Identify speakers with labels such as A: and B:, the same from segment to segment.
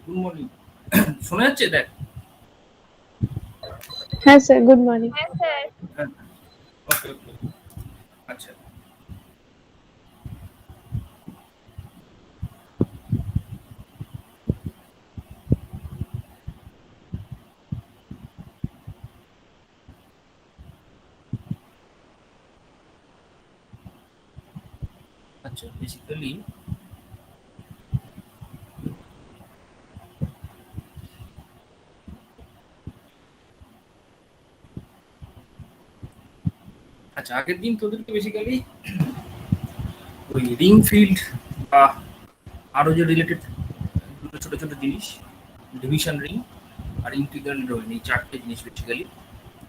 A: Good morning. শোনা যাচ্ছে? দেখ।
B: হ্যাঁ স্যার, গুড মর্নিং।
A: হ্যাঁ, ওকে ওকে। আচ্ছা আচ্ছা বেসিক্যালি আচ্ছা আগের দিন তোদেরকে বেসিক্যালি ওই রিং ফিল্ড বা আরো যে রিলেটেড দুটো ছোট ছোট জিনিস, ডিভিশন রিং আর ইন্টিগ্রাল ড্রয়িং, এই চারটে জিনিস বেসিক্যালি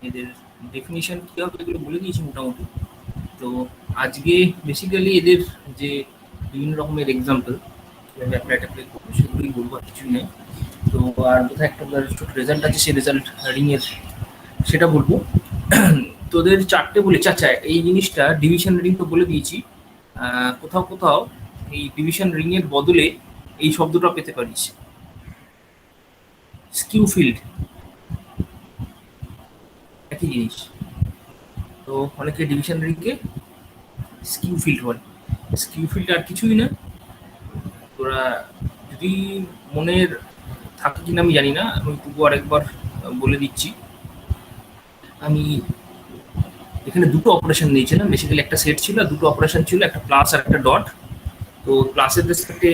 A: এদের ডেফিনিশন কী হবে এগুলো বলে দিয়েছি মোটামুটি। তো আজকে বেসিক্যালি এদের যে বিভিন্ন রকমের এক্সাম্পল কীভাবে অ্যাপ্লাই ট্যাপ্লাই করবো সেগুলোই বলবো, আর কিছুই নেই। তো আর কোথায় একটা রেজাল্ট আছে, সেই রেজাল্ট রিংয়ের সেটা বলবো। তোদের চারটে বলেছি। আচ্ছা এই জিনিসটা ডিভিশন রিং তো বলে দিয়েছি, কোথাও কোথাও এই ডিভিশন রিংয়ের বদলে এই শব্দটা পেতে পারিস, স্কিউ ফিল্ড, একই জিনিস। তো অনেকে ডিভিশন রিংকে স্কিউ ফিল্ড বলে। স্কিউ ফিল্ড আর কিছুই না, তোরা যদি মনের থাকে কিনা আমি জানি না, আমি তবু আরেকবার বলে দিচ্ছি। আমি এখানে দুটো অপারেশন নিয়েছিলাম, বেসিক্যালি একটা সেট ছিল আর দুটো অপারেশন ছিল, একটা প্লাস আর একটা ডট। তো প্লাসের রেসপেক্টে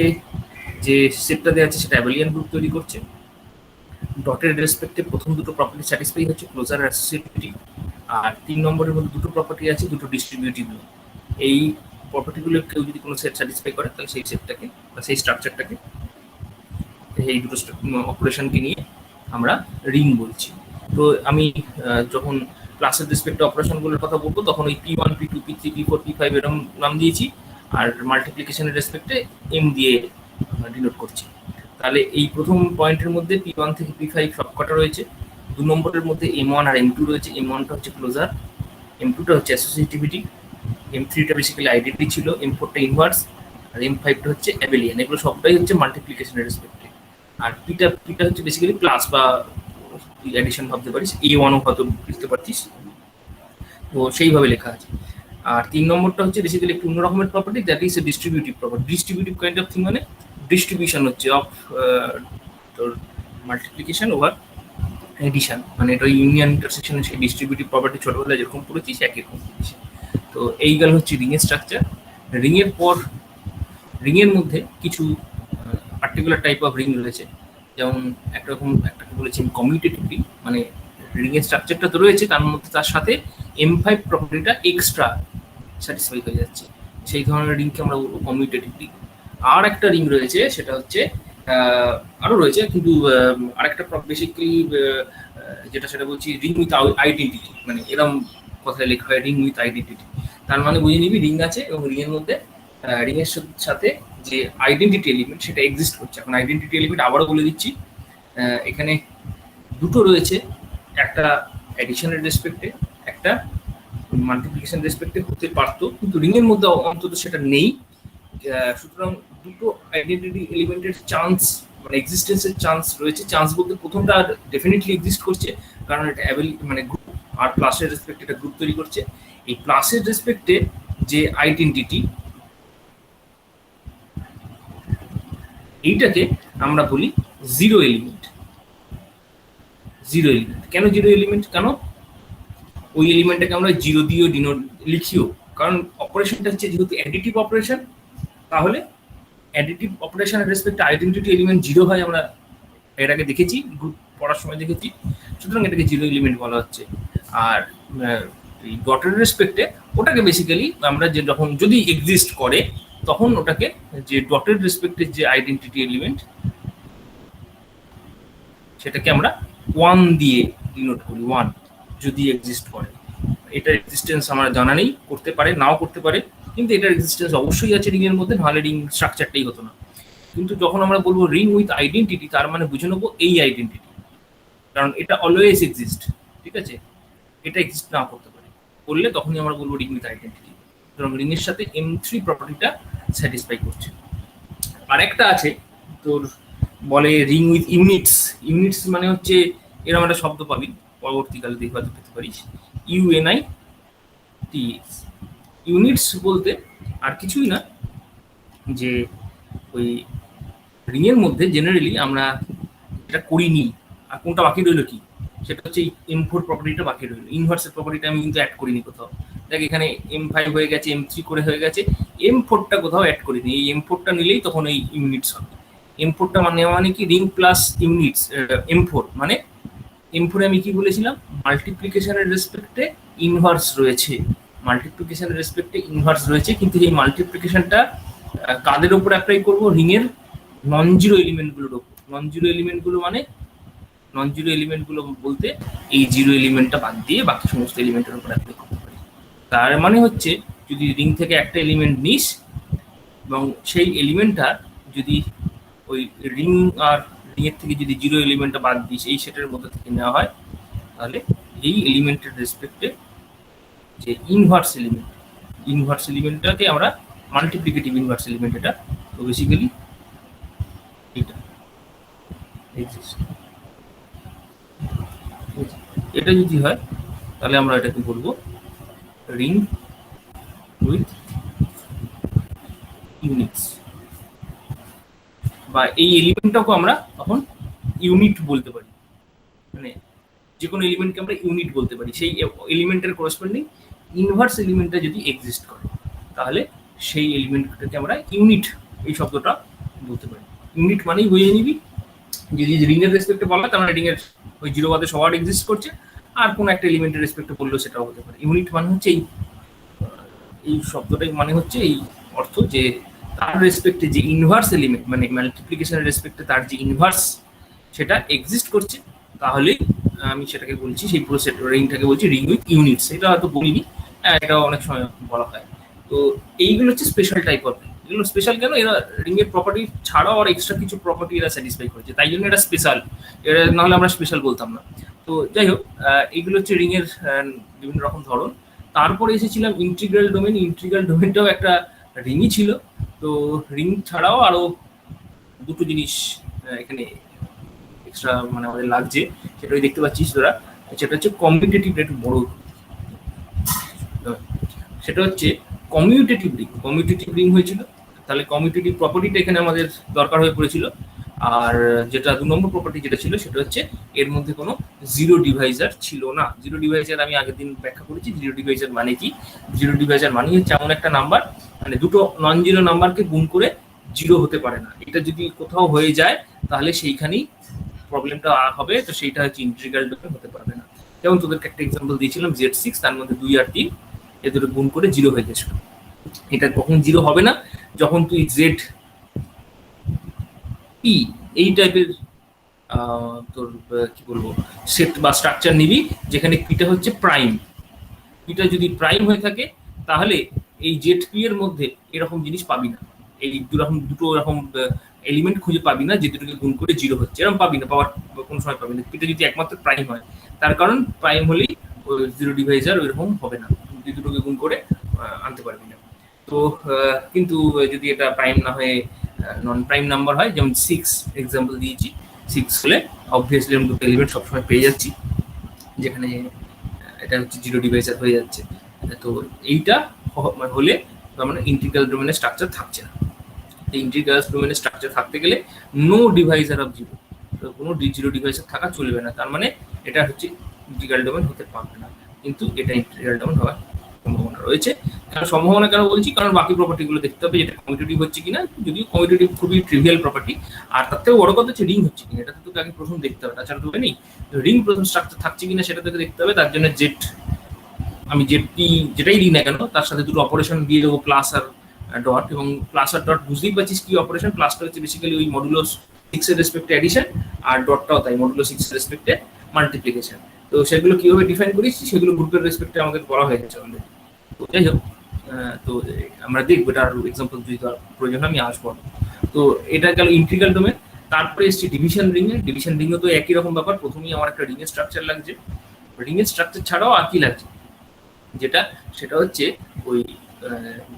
A: যে সেটটা দেওয়া আছে সেটা অ্যাবেলিয়ান গ্রুপ তৈরি করছে, ডটের রেসপেক্টে প্রথম দুটো প্রপার্টি স্যাটিসফাই হচ্ছে, ক্লোজার আর অ্যাসোসিয়েটিভিটি। আর 3 নম্বরের মধ্যে দুটো প্রপার্টি আছে, দুটো ডিস্ট্রিবিউটিভ। এই প্রপার্টিগুলো কেউ যদি কোনো সেট স্যাটিসফাই করে তাহলে সেই সেটটাকে বা সেই স্ট্রাকচারটাকে, এই দুটো অপারেশনকে নিয়ে আমরা রিং বলছি। তো আমি যখন ক্লাসের রেসপেক্টে অপারেশনগুলোর কথা বলবো তখন ওই P1 P2 P3 P4 P5 এরকম নাম দিয়েছি, আর মাল্টিপ্লিকেশনের রেসপেক্টে এম দিয়ে ডিনোট করছি। তাহলে এই প্রথম পয়েন্টের মধ্যে P1 থেকে P5 সবকটা রয়েছে, 2 নম্বরের মধ্যে M1 আর M2 রয়েছে। M1টা হচ্ছে ক্লোজার, M2টা হচ্ছে অ্যাসোসিয়েটিভিটি, M3টা বেসিক্যালি আইডেন্টি ছিল, M4টা ইনভার্স, আর M5টা হচ্ছে অ্যাবেলিয়ান। এগুলো সবটাই হচ্ছে মাল্টিপ্লিকেশনের রেসপেক্টে। আর পিটা হচ্ছে বেসিক্যালি প্লাস বা অ্যাডিশন ভাবতে পারিস, A1ও হয়তো বুঝতে পারছিস, তো সেইভাবে লেখা আছে। আর 3 নম্বরটা হচ্ছে বেসিক্যালি একটু অন্য রকমের property, that is a distributive property. Distributive kind of thing মানে ডিস্ট্রিবিউশন হচ্ছে অফ তোর মাল্টিপ্লিকেশন ওভার এডিশন, মানে এটা ইউনিয়ন ইন্টারসেকশনে সেই ডিস্ট্রিবিউটিভ প্রপার্টি ছোটবেলায় যেরকম পড়েছিস একই রকম পড়েছিস। তো এই গেল হচ্ছে রিংয়ের স্ট্রাকচার। রিংয়ের পর রিংয়ের মধ্যে কিছু পার্টিকুলার টাইপ অফ রিং রয়েছে, যেমন একরকম একটাকে বলেছি কমিউটেটিভ রিং, মানে রিংয়ের স্ট্রাকচারটা তো রয়েছে তার মধ্যে তার সাথে M5 প্রপার্টিটা এক্সট্রা স্যাটিসফাই হয়ে যাচ্ছে, সেই ধরনের রিংকে আমরা বলবো কমিউটেটিভ রিং। আর একটা রিং রয়েছে সেটা হচ্ছে আরও রয়েছে, কিন্তু আরেকটা বেসিক্যালি যেটা সেটা বলছি রিং উইথ আইডেন্টিটি, মানে এরকম কথায় লেখা হয় রিং উইথ আইডেন্টিটি। তার মানে বুঝে নিবি রিং আছে এবং রিংয়ের মধ্যে রিংয়ের সাথে যে আইডেন্টিটি এলিমেন্ট সেটা এক্সিস্ট করছে। এখন আইডেন্টিটি এলিমেন্ট আবারও বলে দিচ্ছি, এখানে দুটো রয়েছে, একটা অ্যাডিশনের রেসপেক্টে, একটা মাল্টিপ্লিকেশন রেসপেক্টে হতে পারতো, কিন্তু রিংয়ের মধ্যে অন্তত সেটা নেই। সুতরাং দুটো আইডেন্টিটি এলিমেন্টের চান্স মানে এক্সিস্টেন্সের চান্স রয়েছে। চান্স বলতে প্রথমটা ডেফিনেটলি এক্সিস্ট করছে, কারণ এটা মানে গ্রুপ, আর প্লাসের রেসপেক্টে এটা গ্রুপ তৈরি করছে। এই প্লাসের রেসপেক্টে যে আইডেন্টিটি, এইটাকে আমরা বলি জিরো এলিমেন্ট। জিরো এলিমেন্ট কেন জিরো এলিমেন্ট? কেন ওই এলিমেন্টটাকে আমরা জিরো দিয়েও ডিনোট লিখিও, কারণ অপারেশনটা হচ্ছে যেহেতু অ্যাডিটিভ অপারেশন, তাহলে অ্যাডিটিভ অপারেশনের রেসপেক্টে আইডেন্টিটি এলিমেন্ট জিরো হয়, আমরা এর আগে দেখেছি, গ্রুপ পড়ার সময় দেখেছি। সুতরাং এটাকে জিরো এলিমেন্ট বলা হচ্ছে। আর এই ডটের রেসপেক্টে ওটাকে বেসিক্যালি আমরা যে যখন যদি এক্সিস্ট করে তখন ওটাকে যে ডটের রেসপেক্টে যে আইডেন্টিটি এলিমেন্ট সেটাকে আমরা 1 দিয়ে ডিনোট করি, 1 যদি এক্সিস্ট করে। এটার এক্সিস্টেন্স আমার জানা নেই, করতে পারে নাও করতে পারে, কিন্তু এটার এক্সিস্টেন্স অবশ্যই আছে রিংয়ের মধ্যে, নাহলে রিং স্ট্রাকচারটাই হতো না। কিন্তু যখন আমরা বলবো রিং উইথ আইডেন্টিটি, তার মানে বুঝে নেবো এই আইডেন্টিটি, কারণ এটা অলওয়েজ এক্সিস্ট, ঠিক আছে? এটা এক্সিস্ট নাও করতে পারে, করলে তখনই আমরা বলবো রিং উইথ আইডেন্টিটি। সুতরাং রিংয়ের সাথে M3 প্রপার্টিটা স্যাটিসফাই করছে। আর একটা আছে তোর বলে রিং উইথ ইউনিটস। ইউনিটস মানে হচ্ছে এরকম একটা শব্দ পাবি, পরবর্তীকালে দেখতে পেতে পারিস, UNITS। ইউনিটস বলতে আর কিছুই না, যে ওই রিং এর মধ্যে জেনারেলি আমরা এটা করিনি, আর কোনটা বাকি রইলো কি, সেটা হচ্ছে M4 প্রপার্টিটা বাকি রইলো। ইনভার্সের প্রপার্টিটা আমি কিন্তু অ্যাড করিনি কোথাও। দেখ এখানে M5 হয়ে গেছে, M3 করে হয়ে গেছে, M4টা কোথাও অ্যাড করিনি। এই M4টা নিলেই তখন এই ইউনিটস হবে। M4টা মানে কি রিং প্লাস ইউনিটস। M4 মানে M4 আমি কি বলেছিলাম, মাল্টিপ্লিকেশনের রেসপেক্টে ইনভার্স রয়েছে, মাল্টিপ্লিকেশনের রেসপেক্টে ইনভার্স রয়েছে, কিন্তু এই মাল্টিপ্লিকেশনটা কাদের উপর অ্যাপ্লাই করব, রিং এর নন জিরো এলিমেন্টগুলোর উপর। নন জিরো এলিমেন্টগুলো মানে, নন জিরো এলিমেন্টগুলো বলতে এই জিরো এলিমেন্টটা বাদ দিয়ে বাকি সমস্ত এলিমেন্টের উপর অ্যাপ্লাই করতে পারি। তার মানে হচ্ছে যদি রিং থেকে একটা এলিমেন্ট নিস এবং সেই এলিমেন্টটা যদি ওই রিং আর রিং এর থেকে যদি জিরো এলিমেন্টটা বাদ দিস, এই সেটের মধ্যে থেকে নেওয়া হয়, তাহলে এই এলিমেন্টের রেসপেক্টে যে ইনভার্স এলিমেন্টটাকে আমরা মাল্টিপ্লিকেটিভ ইনভার্স এলিমেন্ট, এটা তো বেসিক্যালি এটা এক্সিস্ট। এটা যদি হয় তাহলে আমরা এটাকে বলবো রিং উইথ ইউনিটস, বা এই এলিমেন্টটাকে আমরা তখন ইউনিট বলতে পারি। মানে যে কোনো এলিমেন্টকে আমরা ইউনিট বলতে পারি, সেই এলিমেন্টের করেসপন্ডিং ইনভার্স এলিমেন্টটা যদি এক্সিস্ট করে, তাহলে সেই এলিমেন্টটাকে আমরা ইউনিট এই শব্দটা বলতে পারি। ইউনিট মানেই বুঝে নিবি, যদি রিং এর রেসপেক্টে বলা তার মানে রিং এর ওই জিরো বাদে সবার এক্সিস্ট করছে, আর কোনো একটা এলিমেন্টের রেসপেক্টে বললেও সেটাও হতে পারে। ইউনিট মানে হচ্ছে এই শব্দটাই মানে হচ্ছে এই অর্থ, যে তার রেসপেক্টে যে ইনভার্স এলিমেন্ট, মানে মাল্টিপ্লিকেশনের রেসপেক্টে তার যে ইনভার্স সেটা এক্সিস্ট করছে, তাহলে আমি সেটাকে বলছি, সেই পুরো সেট রিংটাকে বলছি রিং উইথ ইউনিটস। এটা হয়তো বলিনি, এটা অনেক সময় বলা হয়। তো এইগুলো হচ্ছে স্পেশাল টাইপ অফ রিং। এগুলো স্পেশাল কেন, এরা রিং এর প্রপার্টি ছাড়াও আর এক্সট্রা কিছু প্রপার্টি এরা স্যাটিসফাই করছে, তাই জন্য এটা স্পেশাল। এটা নাহলে আমরা স্পেশাল বলতাম না। তো যাই হোক, এইগুলো হচ্ছে রিং এর বিভিন্ন রকম ধরন। তারপরে এসেছিলাম ইন্টিগ্রাল ডোমেন। ইন্টিগ্রাল ডোমেনটাও একটা রিংই ছিল। তো রিং ছাড়াও আরো দুটো জিনিস এখানে এক্সট্রা মানে আমাদের লাগছে, সেটা দেখতে পাচ্ছিস তোরা। সেটা হচ্ছে কমিউটেটিভ, একটু বড়, সেটা হচ্ছে কমিউটেটিভ রিং। কমিউটেটিভ রিং হয়েছিল, তাহলে কমিউটেটিভ প্রপার্টিটা এখানে আমাদের দরকার হয়ে পড়েছিল। আর যেটা 2 নম্বর প্রপার্টি যেটা ছিল, সেটা হচ্ছে এর মধ্যে কোনো জিরো ডিভাইজার ছিল না। জিরো ডিভাইজার আমি আগের দিন ব্যাখ্যা করেছি। জিরো ডিভাইজার মানে কি, জিরো ডিভাইজার মানে হচ্ছে এমন একটা নাম্বার, মানে দুটো নন জিরো নাম্বারকে গুণ করে জিরো হতে পারে না। এটা যদি কোথাও হয়ে যায় তাহলে সেইখানেই প্রবলেমটা হবে। তো সেইটা হচ্ছে ইন্টিগ্রাল ডোমেন, হতে পারবে না। যেমন তোদেরকে একটা এক্সাম্পল দিয়েছিলাম, Z6, তার মধ্যে 2 আর 3 এ দুটো গুণ করে জিরো হয়ে গেছিল। এটা কখন জিরো হবে না, যখন তুই জেড পি এই টাইপের তোর কি বলবো সেট বা স্ট্রাকচার নিবি, যেখানে পিটা হচ্ছে প্রাইম। পিটা যদি প্রাইম হয়ে থাকে তাহলে এই জেড পি এর মধ্যে এরকম জিনিস পাবি না। এই দুটো এরকম এলিমেন্ট খুঁজে পাবি না যে দুটোকে গুণ করে জিরো হচ্ছে, এরকম পাবি না, পাওয়ার কোনো সময় পাবি না। পিটা যদি একমাত্র প্রাইম হয়, তার কারণ প্রাইম হলেই জিরো ডিভাইজার ওইরকম হবে না, দুটোকে গুণ করে আনতে পারবি না। তো কিন্তু যদি এটা প্রাইম না হয়ে নন প্রাইম নাম্বার হয়, যেমন 6 এক্সাম্পল দিয়েছি, 6 হলে অবভিয়াসলি আমি দুটো এলিমেন্ট সবসময় পেয়ে যাচ্ছি, যেখানে এটা হচ্ছে জিরো ডিভাইজার হয়ে যাচ্ছে। তো এইটা হলে মানে ইন্টিগ্রাল ডোমেনের স্ট্রাকচার থাকছে না। এই ইন্টিগ্রাল ডোমেনের স্ট্রাকচার থাকতে গেলে নো ডিভাইজার অফ জিরো, তো কোনো জিরো ডিভাইজার থাকা চলবে না। তার মানে এটা হচ্ছে ইন্টিগ্রাল ডোমেন হতে পারবে না, কিন্তু এটা ইন্টিগ্রাল ডোমেন হওয়ার সম্ভাবনা রয়েছে। কারণ সম্ভাবনা কেন বলছি, কারণ বাকি প্রপার্টিগুলো দেখতে হবে যেটা কমিউটেটিভ হচ্ছে কিনা। যদিও কমিউটেটিভ খুবই ট্রিভিয়াল প্রপার্টি, আর তার থেকে বড় কথা হচ্ছে রিং হচ্ছে কিনা, এটা তোকে আগে প্রথম দেখতে হবে, তাছাড়া তো নেই। রিং প্রথম স্ট্রাকচার থাকছে কিনা সেটা তোকে দেখতে হবে। তার জন্য জেড, আমি জেডটি যেটাই দিই না কেন তার সাথে দুটো অপারেশন দিয়ে দেবো, প্লাস আর ডট। এবং প্লাস আর ডট বুঝতেই পারছিস কি অপারেশন। প্লাসটা হচ্ছে বেসিক্যালি ওই মডুলো 6 এর রেসপেক্টে অ্যাডিশন, আর ডটটাও তাই মডুলো 6 এর রেসপেক্টে মাল্টিপ্লিকেশন। তো সেগুলো কিভাবে ডিফাইন করিস, সেগুলো গ্রুপের রেসপেক্টে আমাদের বলা হয়ে গেছে অলরেডি। তো যাই হোক, তো আমরা দেখবো এটা, আর এক্সাম্পল যদি প্রয়োজন আমি আসবো। তো এটা গেল ইন্টিগ্রাল ডোমেন। তারপরে এসছি ডিভিশন রিং এ। ডিভিশন রিংও তো একই রকম ব্যাপার। প্রথমেই আমার একটা রিং এর স্ট্রাকচার লাগছে। রিং এর স্ট্রাকচার ছাড়াও আর কি লাগছে, যেটা সেটা হচ্ছে ওই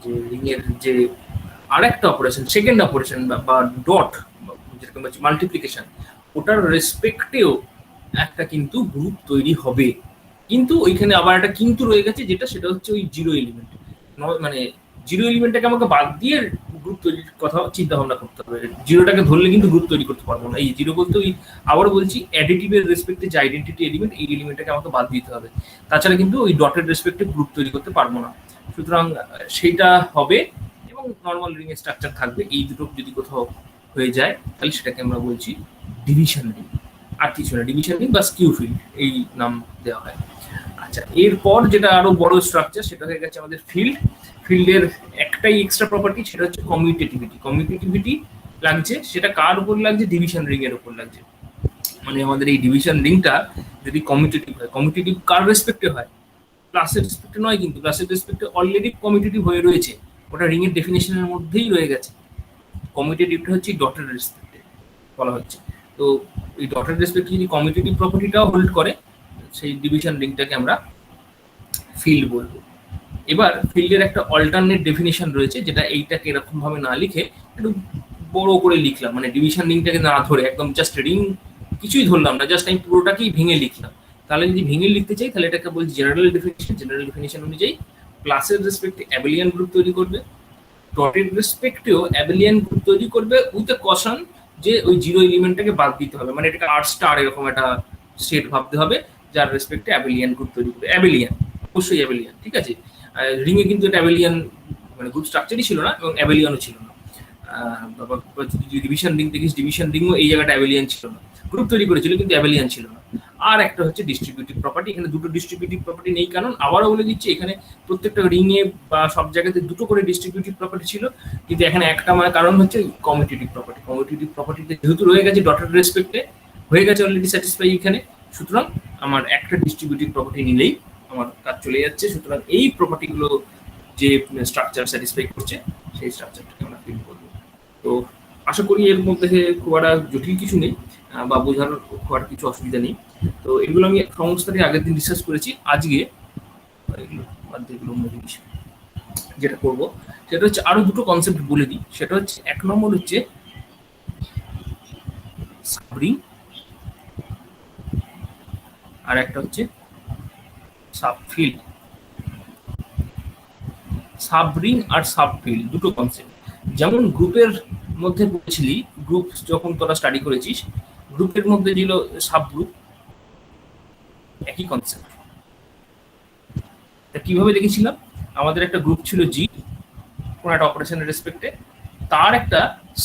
A: যে রিং এর যে আরেকটা অপারেশন, সেকেন্ড অপারেশন বা ডট, যেরকম হচ্ছে মাল্টিপ্লিকেশন, ওটার রেসপেক্টেও একটা কিন্তু গ্রুপ তৈরি হবে। কিন্তু ওইখানে আবার একটা কিন্তু রয়ে গেছে, যেটা সেটা হচ্ছে ওই জিরো এলিমেন্ট, মানে জিরো এলিমেন্টটাকে আমাকে বাদ দিয়ে গ্রুপ তৈরির কথা চিন্তা ভাবনা করতে হবে। জিরোটাকে ধরলে কিন্তু গ্রুপ তৈরি করতে পারবো না। এই জিরো বলতে ওই আবারও বলছি অ্যাডিটিভের রেসপেক্টে যে আইডেন্টিটি এলিমেন্ট, এই এলিমেন্টটাকে আমাকে বাদ দিতে হবে। তাছাড়া কিন্তু ওই ডটের রেসপেক্টে গ্রুপ তৈরি করতে পারবো না। সুতরাং সেইটা হবে এবং নর্মাল রিং এর স্ট্রাকচার থাকবে। এই দুটো যদি কোথাও হয়ে যায় তাহলে সেটাকে আমরা বলছি ডিভিশন রিং, আর কিছু না। ডিভিশন রিং বা স্কিউ ফিল্ড এই নাম দেওয়া হয়। আচ্ছা, এরপর যেটা আরো বড় স্ট্রাকচার সেটা হয়ে গেছে আমাদের ফিল্ড। ফিল্ডের একটাই এক্সট্রা প্রপার্টি, সেটা হচ্ছে কমিউটেটিভিটি। কমিউটেটিভিটি লাগছে, সেটা কার উপর লাগছে? ডিভিশন রিং এর উপর লাগছে। মানে আমাদের এই ডিভিশন রিংটা যদি কমিউটেটিভ হয়, কমিউটেটিভ কার রেসপেক্টে হয়? ক্লাসের রেসপেক্টে নয়, কিন্তু ক্লাসের রেসপেক্টে অলরেডি কমিউটেটিভ হয়ে রয়েছে, ওটা রিং এর ডেফিনেশনের মধ্যেই রয়ে গেছে। কমিউটেটিভটা হচ্ছে ডটের রেসপেক্টে বলা হচ্ছে। তো এই ডটের রেসপেক্টে যদি কমিউটেটিভ প্রপার্টিটাও হোল্ড করে, সেই ডিভিশন রিংটাকে আমরা ফিল্ড বলবো। এবার ফিল্ডের একটা অল্টারনেট ডেফিনেশন রয়েছে, যেটা এইটাকে এরকম ভাবে না লিখে একটু বড় করে লিখলাম, মানে ডিভিশন রিংটাকে না ধরে একদম জাস্ট রিং কিছুই ধরলাম না, জাস্ট আমি পুরোটাকেই ভেঙে লিখলাম। তাহলে যদি ভেঙে লিখতে চাই তাহলে এটাকে বলছি জেনারেল ডেফিনেশন। জেনারেল ডেফিনেশন অনুযায়ী ক্লাসের রেসপেক্টে অ্যাবেলিয়ান গ্রুপ তৈরি করবে, ডটের রেসপেক্টেও অ্যাবেলিয়ান গ্রুপ তৈরি করবে উইথ এ কশন যে ওই জিরো এলিমেন্টটাকে বাদ দিতে হবে, মানে এটাকে আর স্টার এরকম একটা স্টেট ভাবতে হবে যার রেসপেক্টে অ্যাবেলিয়ান গ্রুপ তৈরি করবে। অ্যাবেলিয়ান, অবশ্যই অ্যাবেলিয়ান, ঠিক আছে। রিংয়ে কিন্তু এটা অ্যাবেলিয়ান মানে গ্রুপ স্ট্রাকচারই ছিল না এবং অ্যাবেলিয়ানও ছিল না। যদি ডিভিশন রিং দেখিস, ডিভিশন রিংও এই জায়গাটা অ্যাবেলিয়ান ছিল না, গ্রুপ তৈরি করেছিল কিন্তু অ্যাবেলিয়ান ছিল না। আর একটা হচ্ছে ডিস্ট্রিবিউটিভ প্রপার্টি। এখানে দুটো ডিস্ট্রিবিউটিভ প্রপার্টি নেই, কারণ আবারও বলে দিচ্ছি এখানে প্রত্যেকটা রিংয়ে বা সব জায়গাতে দুটো করে ডিস্ট্রিবিউটিভ প্রপার্টি ছিল, কিন্তু এখানে একটা, মানে কারণ হচ্ছে কমিউটেটিভ প্রপার্টি। কমিউটেটিভ প্রপার্টিতে যেহেতু রয়ে গেছে ডটের রেসপেক্টে, হয়ে গেছে অলরেডি স্যাটিসফাই এখানে, সুতরাং আমার একটা ডিস্ট্রিবিউটিভ প্রপার্টি নিলেই আমার কাজ চলে যাচ্ছে। সুতরাং এই প্রপার্টিগুলো যে স্ট্রাকচার স্যাটিসফাই করছে সেই স্ট্রাকচারটাকে আমরা ফিল করবো। তো আশা করি এর মধ্যে খুব একটা জটিল কিছু নেই বা বোঝার খুব একটা কিছু অসুবিধা নেই। তো এগুলো আমি সংস্থাকে আগের দিন রিসার্চ করেছি। আজকে এগুলো যেটা করবো সেটা হচ্ছে আরো দুটো কনসেপ্ট বলে দিই। সেটা হচ্ছে এক নম্বর হচ্ছে সাবরিং, আর একটা হচ্ছে সাবফিল্ড। সাবরিং আর সাবফিল্ড দুটো কনসেপ্ট। যেমন গ্রুপের মধ্যে বলেছিলি, গ্রুপ যখন তোরা স্টাডি করেছিস, গ্রুপের মধ্যে ছিল সাব গ্রুপ, একই কনসেপ্ট। তা কিভাবে দেখেছিলাম? আমাদের একটা গ্রুপ ছিল জি, কোন একটা অপারেশনের রেসপেক্টে, তার একটা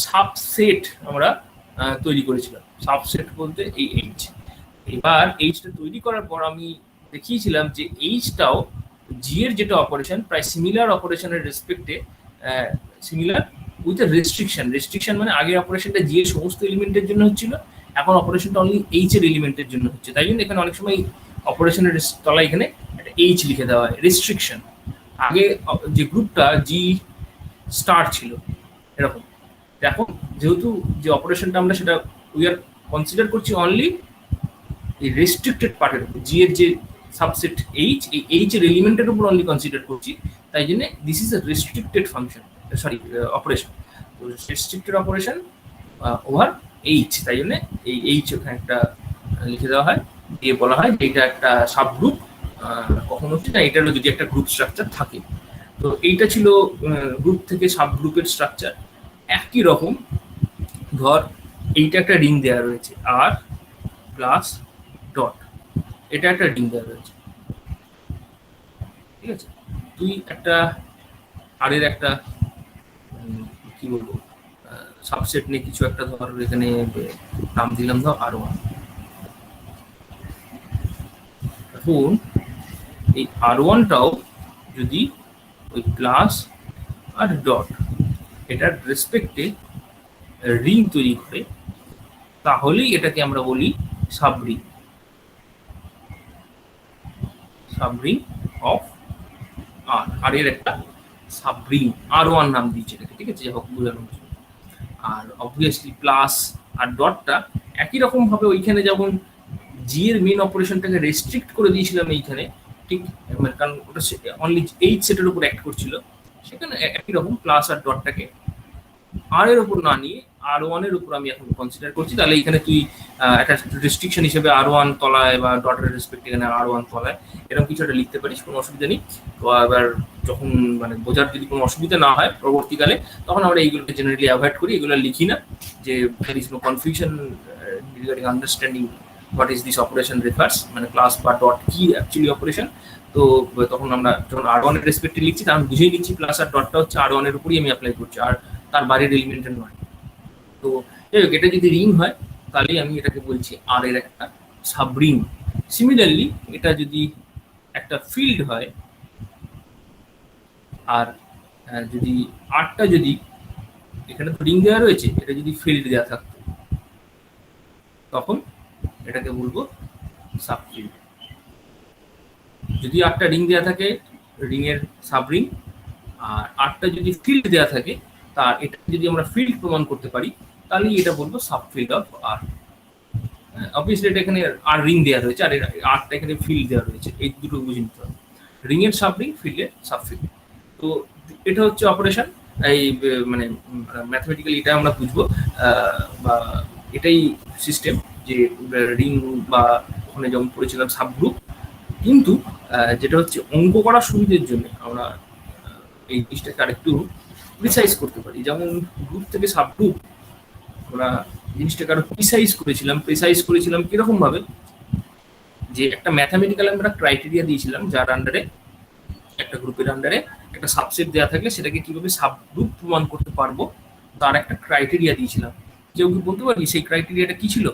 A: সাবসেট আমরা তৈরি করেছিলাম। সাবসেট বলতে এই এইচ। এবার এইচটা তৈরি করার পর আমি দেখিয়েছিলাম যে এইচটাও জি এর যেটা অপারেশন, প্রায় সিমিলার অপারেশনের রেসপেক্টে, similar with a restriction. Restriction মানে আগে অপারেশনটা জি এর সমস্ত এলিমেন্টের জন্য হচ্ছিল, এখন অপারেশনটা অনলি এইচ এর এলিমেন্টের জন্য হচ্ছে। তাই জন্য এখানে অনেক সময় অপারেশনের তলায় এখানে একটা এইচ লিখে দেওয়া হয়, রেস্ট্রিকশন। আগে যে গ্রুপটা জি স্টার ছিল এরকম, এখন যেহেতু যে অপারেশনটা আমরা সেটা উই আর কনসিডার করছি অনলি এই রেস্ট্রিক্টেড পার্টের উপর, জি এর যে সাবসেট এইচ, এই এইচ এর এলিমেন্টের উপর অনলি কনসিডার করছি। তাই জন্য this is a restricted function, sorry operation. তো রেস্ট্রিক্টেড অপারেশন ওভার এইচ, তাই জন্য এই এইচ ওখানে একটা লিখে দেওয়া হয়, দিয়ে বলা হয় যে এটা একটা সাবগ্রুপ কখন হচ্ছে না, এটারও যদি একটা গ্রুপ স্ট্রাকচার থাকে। তো এইটা ছিল গ্রুপ থেকে সাব গ্রুপের স্ট্রাকচার। একই রকম ধর এইটা একটা রিং দেওয়া রয়েছে আর প্লাস ডট, এটা একটা রিং দেওয়া রয়েছে, ঠিক আছে। তুই একটা আর এর একটা কি বলবো সাবসেট নিয়ে কিছু একটা ধর এখানে নাম দিলাম, ধর R1। এখন এই R1টাও যদি ওই প্লাস আর ডট এটার রেসপেক্টে রিং তৈরি করে, তাহলেই এটাকে আমরা বলি সাবরিং, সাবরিং অফ আর। আর এর একটা সাবরিং R1 নাম দিয়েছে এটাকে, ঠিক আছে, হোক বোঝানো। আর অবভিয়াসলি প্লাস আর ডটটা একই রকম ভাবে ওইখানে যেমন জি এর মেন অপারেশনটাকে রেস্ট্রিক্ট করে দিয়েছিলাম এইখানে, ঠিক, কারণ ওটা অনলি এইচ সেটের উপর অ্যাক্ট করছিল, সেখানে একই রকম প্লাস আর ডটটাকে আর এর উপর না নিয়ে R1 এর উপর আমি এখন কনসিডার করছি, তাহলে এখানে তুই একটা রেস্ট্রিকশন হিসেবে R1 তলায় বা ডটের রেসপেক্ট এখানে R1 তলায় এরকম কিছু একটা লিখতে পারিস, কোনো অসুবিধা নেই। তো এবার যখন মানে বোঝার যদি কোনো অসুবিধা না হয় পরবর্তীকালে, তখন আমরা এইগুলোকে জেনারেলি অ্যাভয়েড করি, এগুলো লিখি না, যে there is no confusion regarding understanding what is this operation refers, মানে ক্লাস বা ডট কি অ্যাকচুয়ালি অপারেশন। তো তখন আমরা যখন R1 এর রেসপেক্টে লিখছি তখন বুঝেই নিচ্ছি প্লাস আর ডটটা হচ্ছে R1 এর উপরই আমি অ্যাপ্লাই করছি, আর তার বাইরের এলিমেন্টের নয়। তো যাই হোক, এটা যদি রিং হয় তাহলে আমি এটাকে বলছি আর এর একটা সাবরিং। সিমিলারলি এটা যদি একটা ফিল্ড হয়, আর যদি আরটা যদি এখানে তো রিং দেওয়া রয়েছে, এটা যদি ফিল্ড দেওয়া থাকতো তখন এটাকে বলবো সাবফিল্ড। যদি আরটা রিং দেওয়া থাকে, রিং এর সাবরিং, আর আরটা যদি ফিল্ড দেওয়া থাকে, তার এটা যদি আমরা ফিল্ড প্রমাণ করতে পারি তাহলে এটা বলবো সাবফিল্ড অফ আর। অবভিয়াসলি এটা এখানে আর রিং দেওয়া রয়েছে, আর আরটা এখানে ফিল্ড দেওয়া রয়েছে, এই দুটো বুঝে নিতে হবে, রিং এর সাবরিং, ফিল্ডের সাবফিল্ড। তো এটা হচ্ছে অপারেশন, এই মানে ম্যাথমেটিক্যালি এটা আমরা বুঝবো, বা এটাই সিস্টেম যে রিং বা ওখানে যেমন পড়েছিলাম সাবগ্রুপ। কিন্তু যেটা হচ্ছে অঙ্ক করার সুবিধের জন্য আমরা এই জিনিসটাকে আরেকটু প্রিসাইজ করতে পারি, যেমন গ্রুপ থেকে সাবগ্রুপ আমরা জিনিসটাকে আরো প্রিসাইজ করেছিলাম কিরকম ভাবে, যে একটা ম্যাথামেটিক্যাল আমরা ক্রাইটেরিয়া দিয়েছিলাম, যার আন্ডারে একটা গ্রুপের আন্ডারে একটা সাবসেট দেওয়া থাকলে সেটাকে কিভাবে সাবগ্রুপ প্রমাণ করতে পারবো তার একটা ক্রাইটেরিয়া দিয়েছিলাম। কেউ কি বলতে পারবি সেই ক্রাইটেরিয়াটা কি ছিল?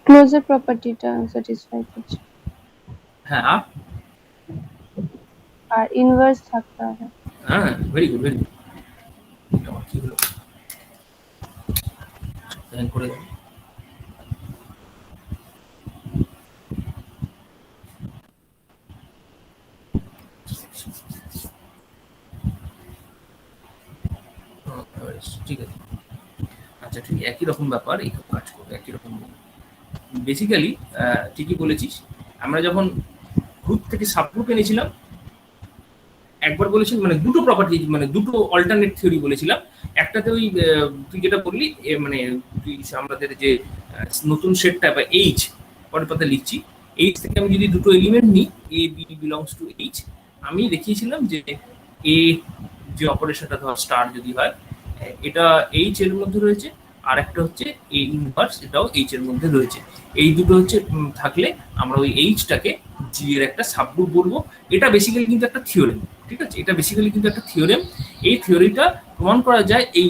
B: ক্লোজার প্রপার্টিটা স্যাটিসফাই করছে,
A: হ্যাঁ,
B: আর ইনভার্স থাকতে হবে।
A: হ্যাঁ, ভেরি গুড, ভেরি গুড। এটা কি হলো করে ঠিক আছে। আচ্ছা, ঠিক একই রকম ব্যাপার, এই কাজ করবে একই রকম। বেসিক্যালি ঠিকই বলেছিস, আমরা যখন গ্রুপ থেকে সাবগ্রুপ এনেছিলাম একবার বলেছিলাম, মানে দুটো প্রপার্টি, মানে দুটো অল্টারনেট থিওরি বলেছিলাম। একটাতে ওই তুই যেটা বললি, মানে তুই আমাদের যে নতুন সেটটা বা এইচ পরের পাতা লিখছি, এইচ থেকে আমি যদি দুটো এলিমেন্ট নিই, A B belongs to H, আমি দেখিয়েছিলাম যে এ যে অপারেশনটা ধর স্টার যদি হয়, এটা এইচ এর মধ্যে রয়েছে, আর একটা হচ্ছে এ ইনভার্স, এটাও এইচ এর মধ্যে রয়েছে। এই দুটো হচ্ছে থাকলে আমরা ওই এইচটাকে জি এর একটা সাবগ্রুপ বলবো। এটা বেসিক্যালি কিন্তু একটা থিওরেম, ঠিক আছে, এটা বেসিক্যালি কিন্তু একটা থিওরেম। এই থিওরিটা প্রমাণ করা যায় এই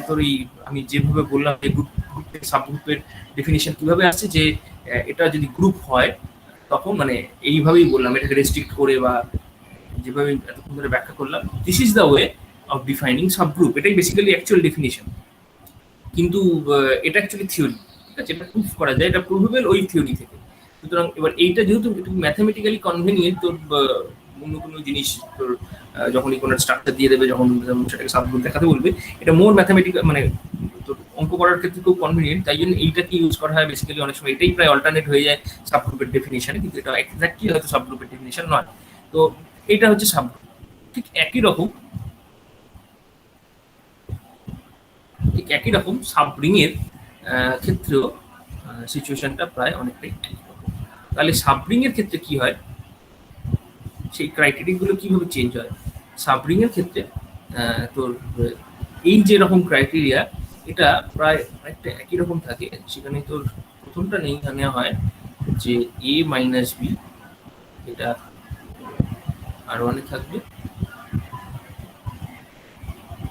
A: তোর এই আমি যেভাবে বললাম যে গ্রুপ থেকে সাবগ্রুপের ডেফিনিশন কিভাবে আসছে, যে এটা যদি গ্রুপ হয় তখন মানে এইভাবেই বললাম, এটাকে রেস্ট্রিক্ট করে বা যেভাবে এতক্ষণ ধরে ব্যাখ্যা করলাম, this is the way of defining subgroup. এটাই বেসিক্যালি অ্যাকচুয়াল ডেফিনিশন, কিন্তু এটা অ্যাকচুয়ালি থিওরি, ঠিক আছে, এটা প্রুফ করা যায়, এটা প্রুভেবল ওই থিওরি থেকে। সুতরাং এবার এইটা যেহেতু ম্যাথামেটিক্যালি কনভেনিয়েন্ট, তোর অন্য কোনো জিনিস তোর যখনই কোনো স্ট্রাকচার দিয়ে দেবে, যখন সেটাকে সাবগ্রুপ দেখাতে বলবে, এটা মোর ম্যাথামেটিক্যাল মানে তোর অঙ্ক করার ক্ষেত্রে খুব কনভেনিয়েন্ট, তাই জন্য এইটাকে ইউজ করা হয় বেসিক্যালি। অনেক সময় এটাই প্রায় অল্টারনেট হয়ে যায় সাবগ্রুপের ডেফিনিশনে, কিন্তু এটা এক্স্যাক্টলি হয়তো সাবগ্রুপের ডেফিনিশন নয়। তো এটা হচ্ছে সাবগ্রুপ। ঠিক একই রকম সাবরিং এর ক্ষেত্রেও সিচুয়েশনটা প্রায় অনেকটাই একই রকম। তাহলে সাবরিং এর ক্ষেত্রে কি হয়, সেই ক্রাইটেরিয়া গুলো কিভাবে চেঞ্জ হয়? সাবরিং এর ক্ষেত্রে তোর এই যে রকম ক্রাইটেরিয়া, এটা প্রায় অনেকটা একই রকম থাকে। সেখানে তোর প্রথমটা নেওয়া হয় যে এ মাইনাস বি, এটা আর ওয়ানে থাকবে,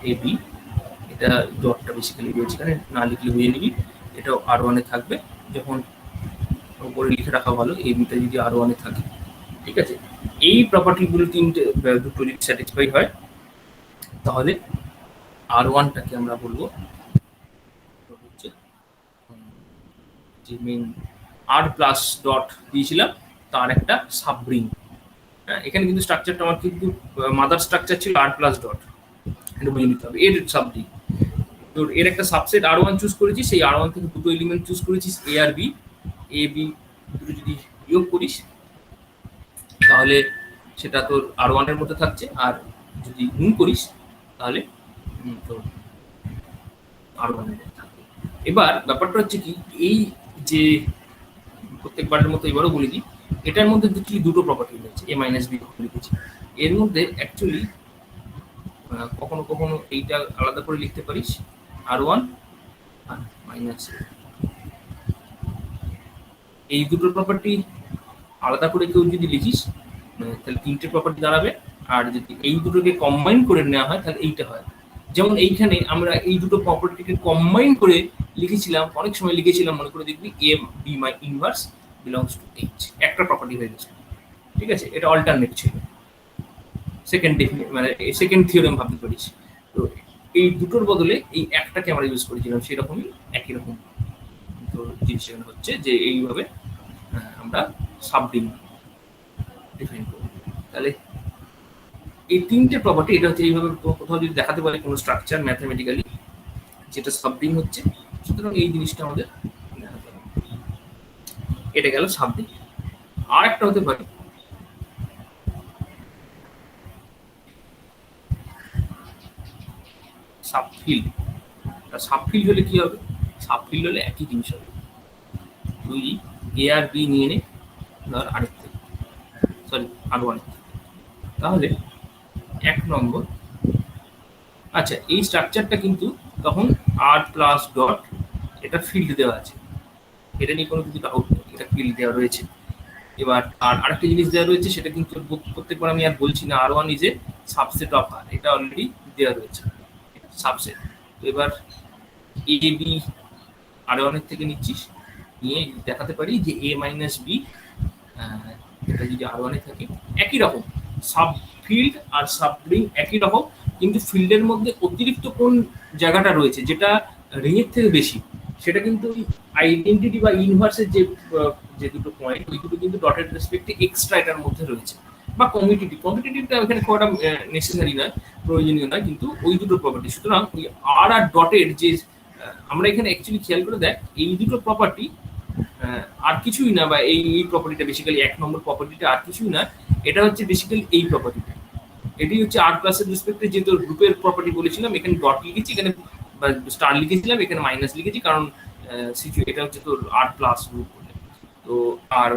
A: এ বি, এটা ডটটা বেসিক্যালি রয়েছে এখানে, না লিখলে বুঝে নিবি, এটাও আর ওয়ানে থাকবে। যখন উপরে লিখে রাখা ভালো, এ বিটা যদি আর ওয়ানে থাকে, ঠিক আছে। এই প্রপার্টিগুলো দুটো যদি স্যাটিসফাই হয়, তাহলে আর ওয়ানটাকে আমরা বলবো হচ্ছে যে মেইন আর প্লাস ডট দিয়েছিলাম তার একটা সাবরিং। হ্যাঁ, এখানে কিন্তু স্ট্রাকচারটা আমার কিন্তু মাদার স্ট্রাকচার ছিল আর প্লাস ডট, এটা বুঝে নিতে হবে। এর সাবরিং তোর এর একটা সাবসেট আর ওয়ান চুজ করেছি, সেই আর ওয়ান থেকে দুটো এলিমেন্ট চুজ করেছিস, এ আর বি। এ বি দুটো যদি বিয়োগ করিস তাহলে সেটা তোর আর ওয়ানের মধ্যে থাকছে, আর যদি গুণ করিস তাহলে তোর আরো অনেক থাকবে। এবার ব্যাপারটা হচ্ছে কি, এই যে প্রত্যেকবারের মতো এবারও বলে দিই, এটার মধ্যে দুটো প্রপার্টি রয়েছে, এ মাইনাস বি লিখেছি। এর মধ্যে অ্যাকচুয়ালি কখনো কখনো এইটা আলাদা করে লিখতে পারিস, আর ওয়ান আর মাইনাস। এই দুটো প্রপার্টি আলাদা করে কেউ যদি লিখিস তাহলে তিনটে প্রপার্টি দাঁড়াবে, আর যদি এই দুটোকে কম্বাইন করে নেওয়া হয় তাহলে এইটা হয়। যেমন এইখানে আমরা এই দুটো প্রপার্টিকে কম্বাইন করে লিখেছিলাম, অনেক সময় লিখেছিলাম, মনে করে দেখবি M B my inverse belongs to H, একটা প্রপার্টি হয়ে গেছে। ঠিক আছে, এটা অল্টারনেট ছিল, সেকেন্ড মানে সেকেন্ড থিওরেম ভাবতে পারিস। তো এই দুটোর বদলে এই একটাকে আমরা ইউজ করেছিলাম, সেরকমই একই রকম তো জিনিস এখানে হচ্ছে যে এইভাবে আমরা সাবডিং ডিফাইন করব। তাহলে এই তিনটে প্রপার্টি, এটা হচ্ছে এইভাবে কোথাও যদি দেখাতে পারে কোনো স্ট্রাকচার ম্যাথমেটিক্যালি যেটা সাবডিং হচ্ছে, সুতরাং এই জিনিসটা আমাদের দেখাতে হবে। এটা গেল সাবডিং। আর একটা হতে পারে সাবফিল্ড। সাবফিল্ড হলে কি হবে? সাবফিল্ড হলে একই জিনিস হবে, তুই এ আর বি নিয়ে নে ধর আরেক থেকে, সরি আর ওয়ান, তাহলে এক নম্বর, আচ্ছা এই স্ট্রাকচারটা কিন্তু তখন আর প্লাস ডট, এটা ফিল্ড দেওয়া আছে, এটা নিয়ে কোনো কিছু ডাউট নেই, এটা ফিল্ড দেওয়া রয়েছে। এবার আর আরেকটা জিনিস দেওয়া রয়েছে, সেটা কিন্তু প্রত্যেকবার আমি আর বলছি না, R one is a subset of R, এটা অলরেডি দেওয়া রয়েছে সাবসেট। তো এবার এ বি আর ওয়ানের থেকে নিচ্ছিস, নিয়ে দেখাতে পারি যে এ মাইনাস বি, এটা যদি আর ওয়ানে থাকে একই রকম, সাব ফিল্ড আর সাবরিং একই রকম, কিন্তু ফিল্ডের মধ্যে অতিরিক্ত কোন জায়গাটা রয়েছে যেটা রিংয়ের থেকে বেশি, সেটা কিন্তু আইডেন্টিটি বা ইনভার্সের যে দুটো পয়েন্ট, ওই দুটো কিন্তু ডটের রেসপেক্টে এক্সট্রা এটার মধ্যে রয়েছে, বা কমিউনিটিভটা এখানে খুবটা নেসেসারি নয়, প্রয়োজনীয় নয়, কিন্তু ওই দুটো প্রপার্টি। সুতরাং ওই আর আর ডটের যে আমরা এখানে অ্যাকচুয়ালি খেয়াল করে দেখ, এই দুটো প্রপার্টি আর কিছুই না, বা এই প্রপার্টিটা বেসিক্যালি এক নম্বর প্রপার্টিটা আর কিছুই না, এটা হচ্ছে বেসিক্যালি এই প্রপার্টিটা, এটি হচ্ছে আর প্লাসের রেসপেক্টে যেহেতু গ্রুপের প্রপার্টি বলেছিলাম, এখানে ডট লিখেছি, এখানে স্টার লিখেছিলাম, এখানে মাইনাস লিখেছি, কারণ এটা হচ্ছে তোর আর প্লাস গ্রুপ বলে। তো আর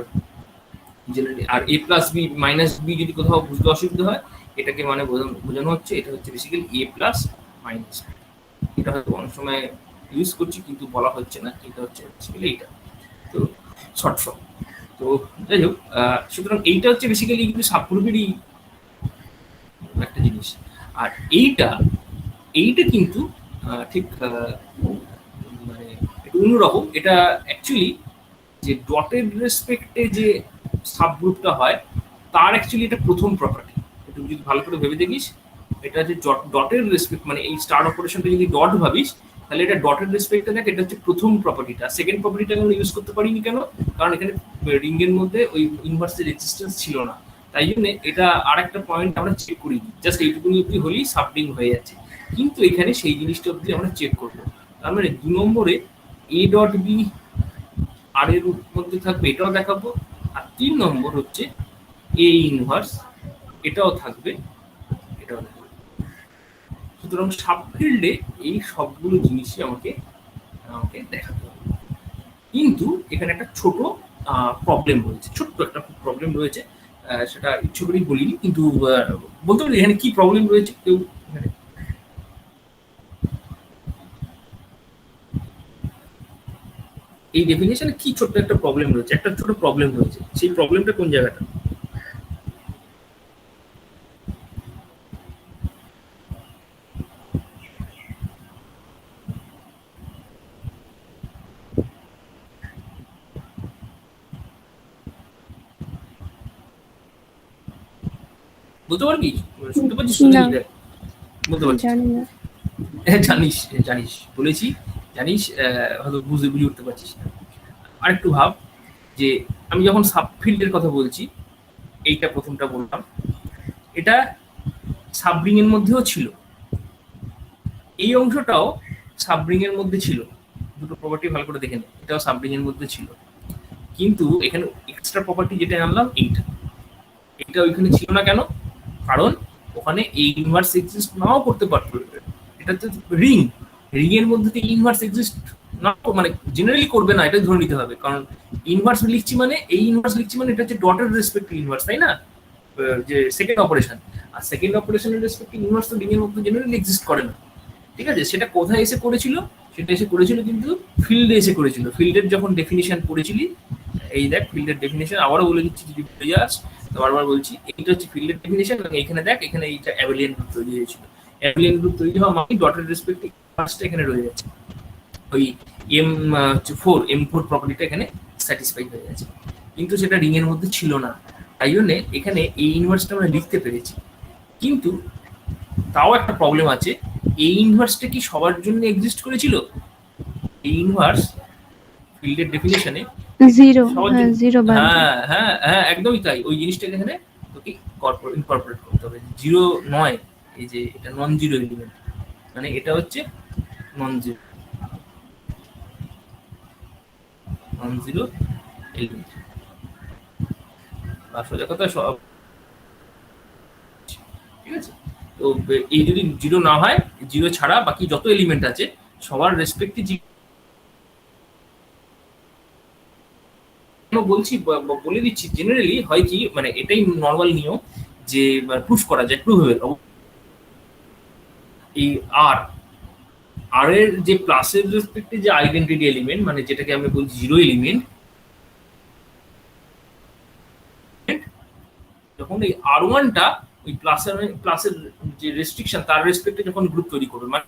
A: আর এ প্লাস বি মাইনাস বি যদি কোথাও বুঝতে অসুবিধা হয়, এটাকে মানে বোঝানো হচ্ছে এটা হচ্ছে বেসিক্যালি এ প্লাস মাইনাস, এটা হয়তো অনেক সময় ইউজ করছি কিন্তু বলা হচ্ছে না, এটা হচ্ছে বেসিক্যালি এইটা, তো শর্ট ফর্ম। তো যাই হোক, সুতরাং এইটা হচ্ছে বেসিক্যালি কিন্তু সাবগ্রুপেরই একটা জিনিস। আর এইটা এইটা কিন্তু ঠিক মানে একটু অন্যরকম, এটা অ্যাকচুয়ালি যে ডটের রেসপেক্টে যে সাবগ্রুপটা হয় তার অ্যাকচুয়ালি এটা প্রথম প্রপার্টি, একটু যদি ভালো করে ভেবে দেখিস, এটা যে ডটের রেসপেক্ট মানে এই স্টার অপারেশনটা যদি ডট ভাবিস, তাহলে এটা ডটের রেসপেক্টে দেখ, এটা হচ্ছে প্রথম প্রপার্টিটা। সেকেন্ড প্রপার্টিটা আমরা ইউজ করতে পারিনি কেন? কারণ এখানে রিং এর মধ্যে ওই ইনভার্সের রেজিস্ট্যান্স ছিল না, তাই জন্য এটা আর একটা পয়েন্ট আমরা চেক করিনি, জাস্ট এইটুকুনি অব্দি হলেই সাবডিং হয়ে যাচ্ছে, কিন্তু এখানে সেই জিনিসটা অব্দি আমরা চেক করবো। তার মানে 2 নম্বরে এ ডট বি আর এর মধ্যে থাকবে, এটাও দেখাবো। আর 3 নম্বর হচ্ছে এ ইনভার্স, এটাও থাকবে, এটাও দেখাবো। সুতরাং সাবফিল্ডে এই সবগুলো জিনিসই আমাকে আমাকে দেখাতে হবে, কিন্তু এখানে একটা ছোট প্রবলেম রয়েছে, ছোট্ট একটা প্রবলেম রয়েছে, সেটা ইচ্ছে করেই বলিনি, কিন্তু বলতে পারি এখানে কি প্রবলেম রয়েছে কেউ এখানে? এই ডেফিনেশনে কি ছোট্ট একটা প্রবলেম রয়েছে, একটা ছোট প্রবলেম রয়েছে, সেই প্রবলেমটা কোন জায়গাটা? বলতে পারবি? শুনতে পাচ্ছিস?
B: না,
A: বলতে পারছিস?
B: জানি না।
A: জানিস জানিস বলেছি, জানিস, হয়তো বুঝে উঠতে পারছিস না। আর একটু ভাব যে আমি যখন সাবফিল্ডের কথা বলছি, এইটা প্রথমটা বললাম, এটা সাবরিং এর মধ্যেও ছিল, এই অংশটাও সাবরিং এর মধ্যে ছিল, দুটো প্রপার্টি ভালো করে দেখে নে, এটাও সাবরিং এর মধ্যে ছিল, কিন্তু এখানে এক্সট্রা প্রপার্টি যেটা আনলাম এইটা, এটা ওইখানে ছিল না কেন? কারণ ওখানে ওখানে এই ইনভার্স এক্সিস্ট নাও করতে পারতো। এটা তো রিং, রিং এর মধ্যে তো ইনভার্স এক্সিস্ট না, মানে জেনারেলি করবে না, এটা ধরে নিতে হবে। কারণ ইনভার্স লিখছি মানে, এই ইনভার্স লিখছি মানে এটা হচ্ছে ডটের রেসপেক্টিভ ইনভার্স, তাই না? যে সেকেন্ড অপারেশন, আর সেকেন্ড অপারেশনের রেসপেক্টিভ ইনভার্স তো রিং এর মধ্যে জেনারেলি এক্সিস্ট করে না। ঠিক আছে, সেটা কোথায় এসে করেছিল? সেটা এসে করেছিল কিন্তু ফিল্ডে এসে করেছিল। ফিল্ডের যখন ডেফিনিশন পড়েছিলি, এই দেখ ফিল্ডের ডেফিনিশন, আবারও বলে দিচ্ছি যদি ভুলে যাস তো বারবার বলছি, এইটা হচ্ছে ফিল্ডের ডেফিনিশন। এবং এখানে দেখ, এখানে এইটা অ্যাবেলিয়ান গ্রুপ তৈরি হয়েছিল। অ্যাবেলিয়ান গ্রুপ তৈরি হওয়া মানে ডটের রেসপেক্টিভ ফার্স্টটা এখানে রয়ে যাচ্ছে, ওই M4 প্রপার্টিটা এখানে স্যাটিসফাই হয়ে গেছে। কিন্তু সেটা রিং এর মধ্যে ছিল না, তাই জন্য এখানে এই ইনভার্সটা আমরা লিখতে পেরেছি। কিন্তু তাও একটা প্রবলেম আছে, এই ইনভার্সটা কি সবার জন্য এক্সিস্ট করেছিল? এই ইনভার্স ফিল্ডের ডেফিনেশনে
B: জিরো,
A: সবার
B: হ্যাঁ
A: জন্য,
B: জিরো বাদ দাও।
A: হ্যাঁ হ্যাঁ হ্যাঁ একদমই তাই। ওই জিনিসটাকে এখানে তোকে ইনকর্পোরেট করতে হবে। জিরো নয়, এই যে এটা নন জিরো এলিমেন্ট, মানে এটা হচ্ছে non zero, non zero element. আর সোজা কথা সব ঠিক আছে। তো এই যদি জিরো না হয়, জিরো ছাড়া বাকি যত এলিমেন্ট আছে সবার রেসপেক্টিভ, বলছি বলে দিচ্ছি, জেনারেলি হয় কি, মানে এটাই নর্মাল নিয়ম যে প্রুফ করা যায়, প্রুভেবল। এই আর আর এর যে প্লাসের রেসপেক্টে যে আইডেন্টিটি এলিমেন্ট, মানে যেটাকে আমি বলছি জিরো এলিমেন্ট, যখন এই R1টা ওই প্লাসের যে রেস্ট্রিকশন তার রেসপেক্টে যখন গ্রুপ তৈরি করবে, মানে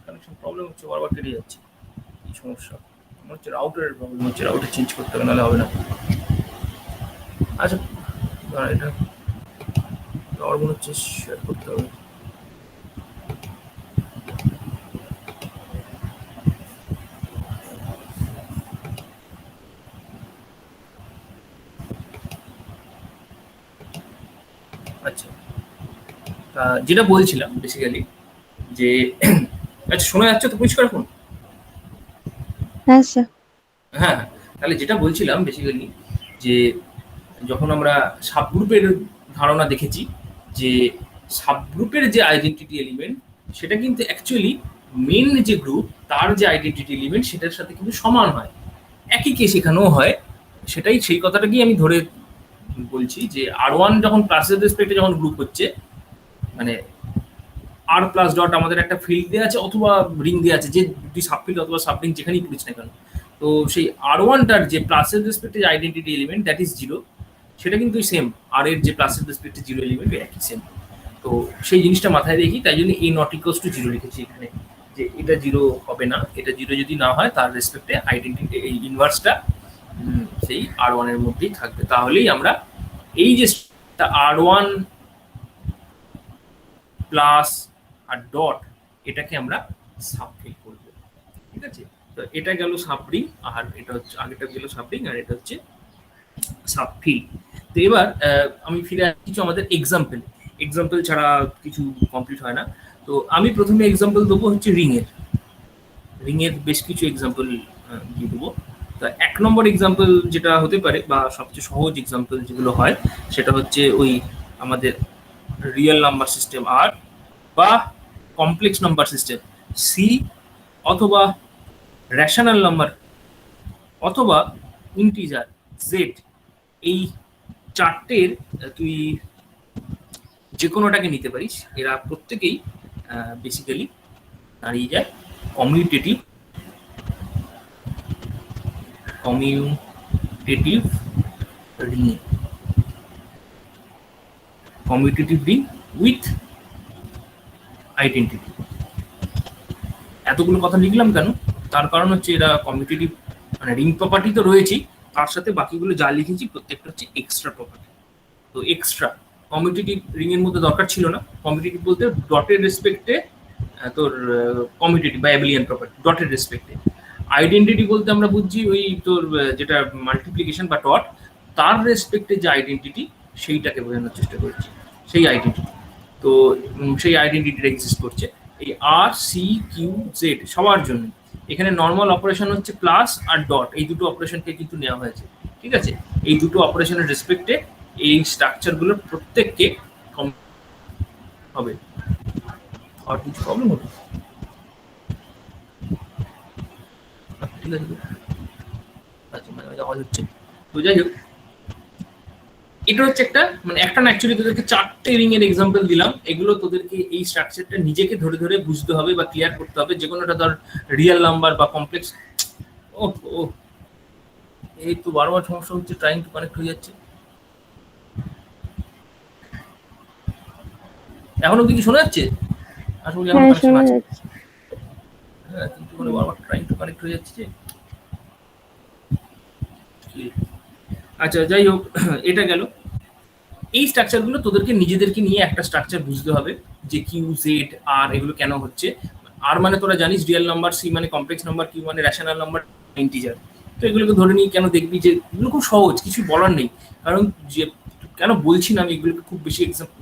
A: কানেকশন প্রবলেম হচ্ছে, বারবার কেটে যাচ্ছে, কি সমস্যা? আমার হচ্ছে রাউটারের প্রবলেম হচ্ছে, রাউটার চেঞ্জ করতে হবে, নাহলে হবে না। আচ্ছা এটা আমার মনে হচ্ছে শেয়ার করতে হবে। আচ্ছা, যেটা বলছিলাম বেসিক্যালি যে আচ্ছা শোনা যাচ্ছে তো পরিষ্কার এখন?
B: হ্যাঁ স্যার।
A: হ্যাঁ হ্যাঁ, তাহলে যেটা বলছিলাম বেসিক্যালি যে যখন আমরা সাবগ্রুপের ধারণা দেখেছি, যে সাবগ্রুপের যে আইডেন্টিটি এলিমেন্ট সেটা কিন্তু অ্যাকচুয়ালি মেন যে গ্রুপ তার যে আইডেন্টিটি এলিমেন্ট সেটার সাথে কিন্তু সমান হয়, একই কেস এখানেও হয়। সেটাই, সেই কথাটাকেই আমি ধরে বলছি যে R1 যখন প্লাসের রেসপেক্টে যখন গ্রুপ হচ্ছে, মানে আর প্লাস ডট আমাদের একটা ফিল্ড দেওয়া আছে অথবা রিং দেওয়া আছে, যে দুটি সাবফিল্ড অথবা সাবরিং যেখানেই পড়িস না কেন, তো সেই R1টার যে প্লাসের রেসপেক্টে identity element that is zero, সেটা কিন্তু সেম আর এর যে প্লাসের রেসপেক্টে জিরো এলিমেন্ট একই সেম। তো সেই জিনিসটা মাথায় রেখি, তাই জন্য এই নট ইকুয়ালস টু জিরো লিখেছি এখানে, যে এটা জিরো হবে না, এটা জিরো যদি না হয় তার রেসপেক্টে আইডেন্টিটি এই ইনভার্সটা সেই R1 এর মধ্যেই থাকবে। তাহলেই আমরা এই যে R1 প্লাস আর ডট, এটাকে আমরা সাবফিল করব। ঠিক আছে, তো এটা গেল সাবরিং, আর এটা হচ্ছে আগেটা গেল সাবরিং, আর এটা হচ্ছে সাবফিল। তো এবার আমি ফিরে আসি কিছু আমাদের এক্সাম্পল ছাড়া কিছু কমপ্লিট হয় না। তো আমি প্রথমে এক্সাম্পল দেবো হচ্ছে রিংয়ের বেশ কিছু এক্সাম্পল দিয়ে দেবো। তো 1 নম্বর এক্সাম্পল যেটা হতে পারে বা সবচেয়ে সহজ এক্সাম্পল যেগুলো হয়, সেটা হচ্ছে ওই আমাদের রিয়েল নাম্বার সিস্টেম আর, বা কমপ্লেক্স নাম্বার সিস্টেম সি, অথবা রেশনাল নাম্বার, অথবা ইন্টিজার জেড। এই চারটের তুই যে কোনোটাকে নিতে পারিস। এরা প্রত্যেকেই বেসিক্যালি দাঁড়িয়ে যায় commutative ring, commutative ring with identity. এতগুলো কথা লিখলাম কেন? তার কারণ হচ্ছে এরা কমিউটেটিভ, মানে রিং প্রপার্টি তো রয়েছেই, তার সাথে বাকিগুলো যা লিখেছি প্রত্যেকটা হচ্ছে এক্সট্রা প্রপার্টি। তো এক্সট্রা কমিউটেটিভ রিং এর মধ্যে দরকার ছিল না। কমিউটেটিভ বলতে ডটের রেসপেক্টে তোর কমিউটেটিভ বা অ্যাবিলিয়ান প্রপার্টি ডটের রেসপেক্টে। আইডেন্টিটি বলতে আমরা বুঝছি ওই তোর যেটা মাল্টিপ্লিকেশন বা ডট, তার রেসপেক্টে যে আইডেন্টিটি সেইটাকে বোঝানোর চেষ্টা করছি, সেই আইডেন্টিটি। তো সেই আইডেন্টিটিটা এক্সিস্ট করছে এই আর সি কিউ জেড সবার জন্য। এখানে নর্মাল অপারেশন হচ্ছে প্লাস আর ডট, এই দুটো অপারেশনকে কিন্তু নেওয়া হয়েছে। ঠিক আছে, এই দুটো অপারেশনের রেসপেক্টে এই স্ট্রাকচারগুলোর প্রত্যেককে হবে। আর কিছু প্রবলেম হবে? ঠিক আছে, আচ্ছা, মানে আওয়াজ হচ্ছে। তো যাই হোক, এটা হচ্ছে একটা, মানে একটা না, অ্যাকচুয়ালি তোদেরকে 4টে রিং এর এক্সাম্পল দিলাম। এগুলো তোদেরকে এই স্ট্রাকচারটা নিজেকে ধরে ধরে বুঝতে হবে বা ক্লিয়ার করতে হবে। যে কোনোটা ধর রিয়েল নাম্বার বা কমপ্লেক্স। ও ও এই তো বারবার সমস্যা হচ্ছে, ট্রাইং টু কানেক্ট হয়ে যাচ্ছে। এখনো কি শোনা যাচ্ছে? আসলে এখন
B: হ্যাঁ,
A: কানেকশন
B: শোনা
A: আছে।
B: যাচ্ছে।
A: হ্যাঁ, কিন্তু করে বারবার ট্রাইং টু কানেক্ট হয়ে যাচ্ছে যে। আচ্ছা, যাই হোক, এটা গেল। এই স্ট্রাকচারগুলো তোদেরকে নিজেদেরকে নিয়ে একটা স্ট্রাকচার বুঝতে হবে, যে কিউ জেড আর এগুলো কেন হচ্ছে। আর মানে তোরা জানিস রিয়েল নাম্বার, সি মানে কমপ্লেক্স নাম্বার, কিউ মানে রেশনাল নাম্বার, ইন্টিজার। তো এগুলোকে ধরে নিয়ে কেন দেখবি যে এগুলো খুব সহজ, কিছু বলার নেই। কারণ যে কেন বলছি না আমি এগুলোকে খুব বেশি এক্সাম্পল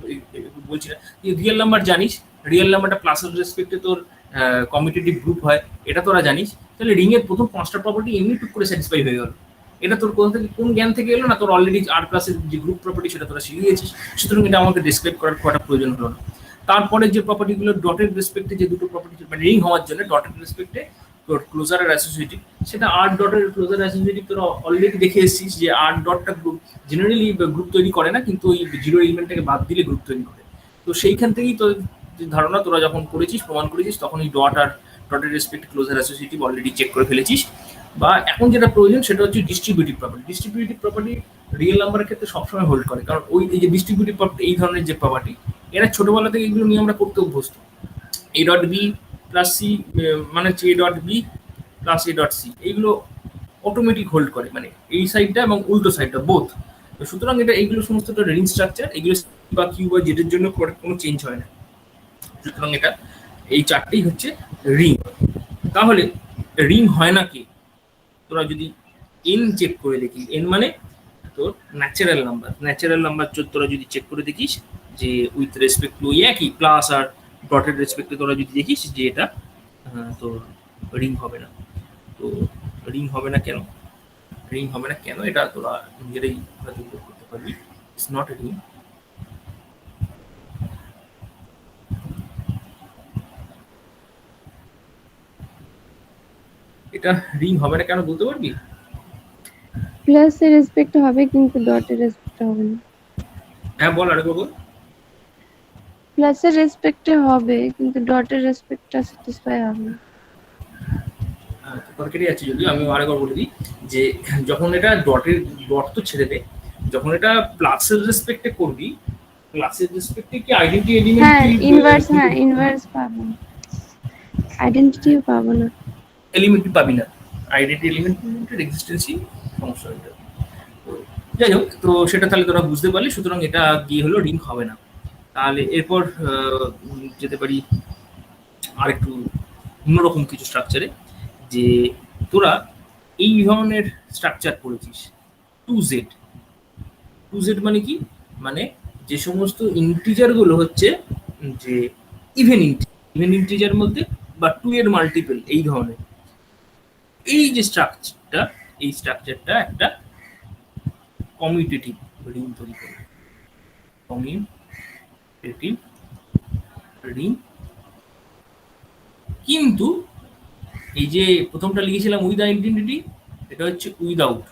A: বলছি না। রিয়েল নাম্বার জানিস, রিয়েল নাম্বারটা প্লাসের রেসপেক্টে তোর কমিউটেটিভ গ্রুপ হয়, এটা তোরা জানিস। তাহলে রিং এর প্রথম 5টা প্রপার্টি এমনি টুক করে স্যাটিসফাই হয়ে গেল। এটা তোর কোথা থেকে, কোন জ্ঞান থেকে এলো না? তোর অলরেডি আর ক্লাসের যে গ্রুপ প্রপার্টি সেটা তোরা শিখে গেছিস, সুতরাং এটা আমাকে ডিসক্রাইব করার খুব একটা প্রয়োজন হলো না। তারপরে যে প্রপার্টিগুলো ডটের রেসপেক্টে, যে দুটো প্রপার্টি মানে রিং হওয়ার জন্য ডটের রেসপেক্টে তোর ক্লোজার আর অ্যাসোসিয়েটিভ, সেটা আর ডটের ক্লোজার অ্যাসোসিয়েটিভ তোরা অলরেডি দেখে এসেছিস যে আর ডটটা গ্রুপ জেনারেলি গ্রুপ তৈরি করে না, কিন্তু ওই জিরো এলিমেন্টটাকে বাদ দিলে গ্রুপ তৈরি করে। তো সেইখান থেকেই তোর যে ধারণা তোরা যখন করেছিস, প্রমাণ করেছিস, তখন এই ডট আর ডটের respect closure associative already check করে ফেলেছিস। বা এখন যেটা প্রয়োজন সেটা হচ্ছে distributive property. Distributive property real নাম্বারের ক্ষেত্রে সবসময় হোল্ড করে, কারণ ওই এই যে ডিস্ট্রিবিউটিভ প্রপার্টি, এই ধরনের যে প্রপার্টি, এরা ছোটবেলা থেকে এগুলো নিয়ে আমরা করতে অভ্যস্ত। A dot B plus C মানে হচ্ছে A dot B plus A dot C, এইগুলো অটোমেটিক হোল্ড করে, মানে এই সাইডটা এবং উল্টো সাইডটা বোথ। তো সুতরাং এটা এইগুলো সমস্ত রিং স্ট্রাকচার, এগুলো বা কিউ বা জেডের জন্য কোনো চেঞ্জ হয় না। সুতরাং এটা এই চারটেই হচ্ছে রিং। তাহলে রিং হয় না কি? তোরা যদি এন চেক করে দেখিস, এন মানে তোর ন্যাচারাল নাম্বার তোরা যদি চেক করে দেখিস যে উইথ রেসপেক্ট টু একই প্লাস আর ডটের রেসপেক্টে তোরা যদি দেখিস যে এটা তোর রিং হবে না। তো রিং হবে না কেন এটা তোরা নিজেরাই হয়তো উল্লেখ করতে পারবি। It's not a ring. এটা রিং হবে না কেন বলতে পারবি?
B: প্লাস এর রেসপেক্ট হবে কিন্তু ডটের রেসপেক্ট হবে না।
A: হ্যাঁ, বল আরেকবার বল।
B: প্লাস এর রেসপেক্টে হবে কিন্তু ডটের রেসপেক্টটা স্যাটিসফাই হবে না।
A: তোর কেটে যাচ্ছে, যদি আমি আরেকবার বলে দিই যে যখন এটা ডট তো ছেড়ে দে, যখন এটা প্লাসের রেসপেক্টে করবি, ক্লাসের রেসপেক্টে কি আইডেন্টি এলিমেন্ট
B: হ্যাঁ, ইনভার্স পাবো না, আইডেন্টিটিও পাবো না,
A: এলিমেন্ট পাবি না, আইডেন্টি এলিমেন্টের এক্সিস্টেন্সই সমস্যা এটা। তো যাই হোক, তো সেটা তাহলে তোরা বুঝতে পারলি। সুতরাং এটা গিয়ে হলো রিং হবে না। তাহলে এরপর যেতে পারি আরেকটু অন্যরকম কিছু স্ট্রাকচারে, যে তোরা এই ধরনের স্ট্রাকচার পড়েছিস 2Z। 2Z মানে কি? মানে যে সমস্ত ইন্টিজার গুলো হচ্ছে যে ইভেন ইন্টিজার মধ্যে বা 2 এর মাল্টিপল এই ধরনের, এই যে স্ট্রাকচারটা, এই স্ট্রাকচারটা একটা কমিউটেটিভ রিং তৈরি করে। Commutative ring. কিন্তু এই যে প্রথমটা লিখেছিলাম উইথ আইডেন্টিটি, এটা হচ্ছে উইদাউট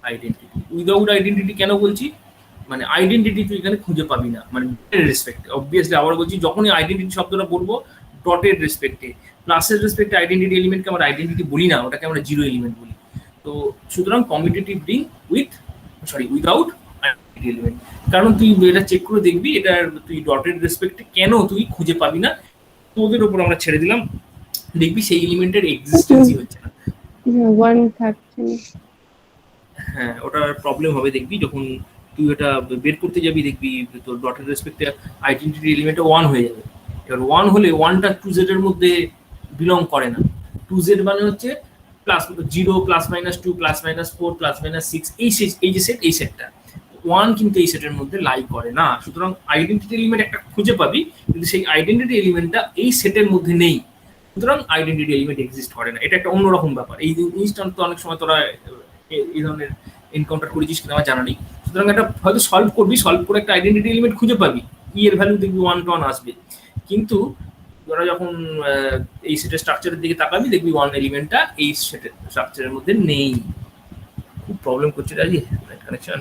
A: আইডেন্টিটি। উইদাউট আইডেন্টিটি কেন বলছি? মানে আইডেন্টিটি তুই এখানে খুঁজে পাবি না, মানে রেসপেক্টে। অবভিয়াসলি আবার বলছি, যখনই আইডেন্টিটি শব্দটা বলবো ডটের রেসপেক্টে, প্লাসের রেসপেক্টে আইডেন্টিটি এলিমেন্টকে আমরা আইডেন্টিটি বলি না, ওটাকে আমরা জিরো এলিমেন্ট বলি। তো সুতরাং commutative ring without identity element. কারণ তুই এটা চেক করে দেখবি, এটা তুই ডটের রেসপেক্টে কেন তুই খুঁজে পাবি না, তোদের উপর আমরা ছেড়ে দিলাম, দেখবি সেই এলিমেন্টের এক্সিস্টেন্সই হচ্ছে না।
B: ওয়ান থাকছে না।
A: হ্যাঁ, ওটার প্রবলেম হবে দেখবি, যখন তুই এটা বের করতে যাবি দেখবি তোর ডটের রেসপেক্টে আইডেন্টিটি এলিমেন্টে 1 হয়ে যাবে। এবার 1 হলে 1টা 2Z এর মধ্যে বিলং করে না। 2Z মানে হচ্ছে plus 0 plus minus 2 plus minus 4 plus minus 6, এই যে সেট, এই সেটটা 1 কিন্তু এই সেটের মধ্যে লাই করে না। সুতরাং আইডেন্টিটি এলিমেন্ট একটা খুঁজে পাবি, কিন্তু সেই আইডেন্টিটি এলিমেন্টটা এই সেটের মধ্যে নেই, সুতরাং আইডেন্টিটি এলিমেন্ট এক্সিস্ট করে না। এটা একটা অন্যরকম ব্যাপার। এই জিনিসটা তো অনেক সময় তোরা এই ধরনের এনকাউন্টার করেছিস কিনা আমার জানা নেই। সুতরাং এটা হয়তো সলভ করবি, সলভ করে একটা আইডেন্টিটি এলিমেন্ট খুঁজে পাবি, ই এর ভ্যালু দেখবি 1 to 1 আসবে, কিন্তু তোরা যখন এই সেটের স্ট্রাকচারের দিকে তাকাবি দেখবি 1 এলিমেন্টটা এই সেটের স্ট্রাকচারের মধ্যে নেই। খুব প্রবলেম করছে রাজি কানেকশন।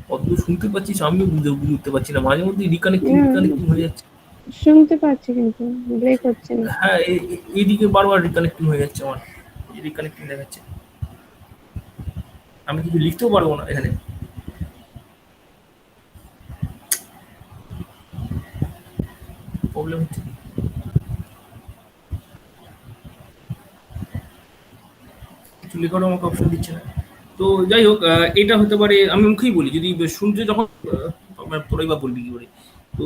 A: কতদূর শুনতে পাচ্ছিস আমিও বুঝতে পারছি না, মাঝে মধ্যে রিকানেক্টিং হয়ে যাচ্ছে।
B: শুনতে পাচ্ছি কিন্তু ব্রেক হচ্ছে না।
A: হ্যাঁ, এইদিকে বারবার রিকানেক্টিং হয়ে যাচ্ছে আমার, রিকানেক্টিং দেখাচ্ছে। আমি কিছু লিখতেও পারবো না এখানে। প্রবলেম হচ্ছে, কিছু লেখারও আমাকে অপশন দিচ্ছে না। তো যাই হোক, এটা হতে পারে, আমি মুখেই বলি, যদি শুনতে যখন তোরাই বা বলবি কি করে, তো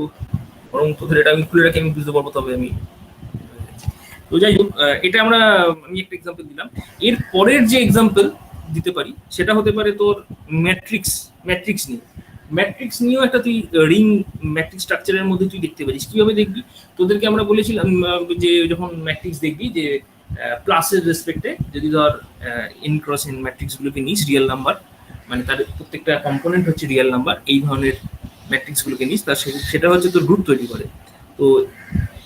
A: বরং তোদের এটা আমি খুলে রাখি, আমি বুঝতে পারবো, তবে আমি। তো যাই হোক, এটা আমি একটা এক্সাম্পল দিলাম। এর পরের যে এক্সাম্পল দিতে পারি সেটা হতে পারে তোর ম্যাট্রিক্স নিয়ে। ম্যাট্রিক্স নিয়েও একটা তুই রিং ম্যাট্রিক্স স্ট্রাকচারের মধ্যে তুই দেখতে পারিস। কিভাবে দেখবি? তোদেরকে আমরা বলেছিলাম যে যখন ম্যাট্রিক্স দেখবি, যে প্লাসের রেসপেক্টে যদি ধর ইন ক্রস ইন ম্যাট্রিক্স গুলোকে নিস, রিয়েল নাম্বার, মানে তার প্রত্যেকটা কম্পোনেন্ট হচ্ছে রিয়েল নাম্বার, এই ধরনের ম্যাট্রিক্স গুলোকে নিস, তার সেটা হচ্ছে তোর গ্রুপ তৈরি করে। তো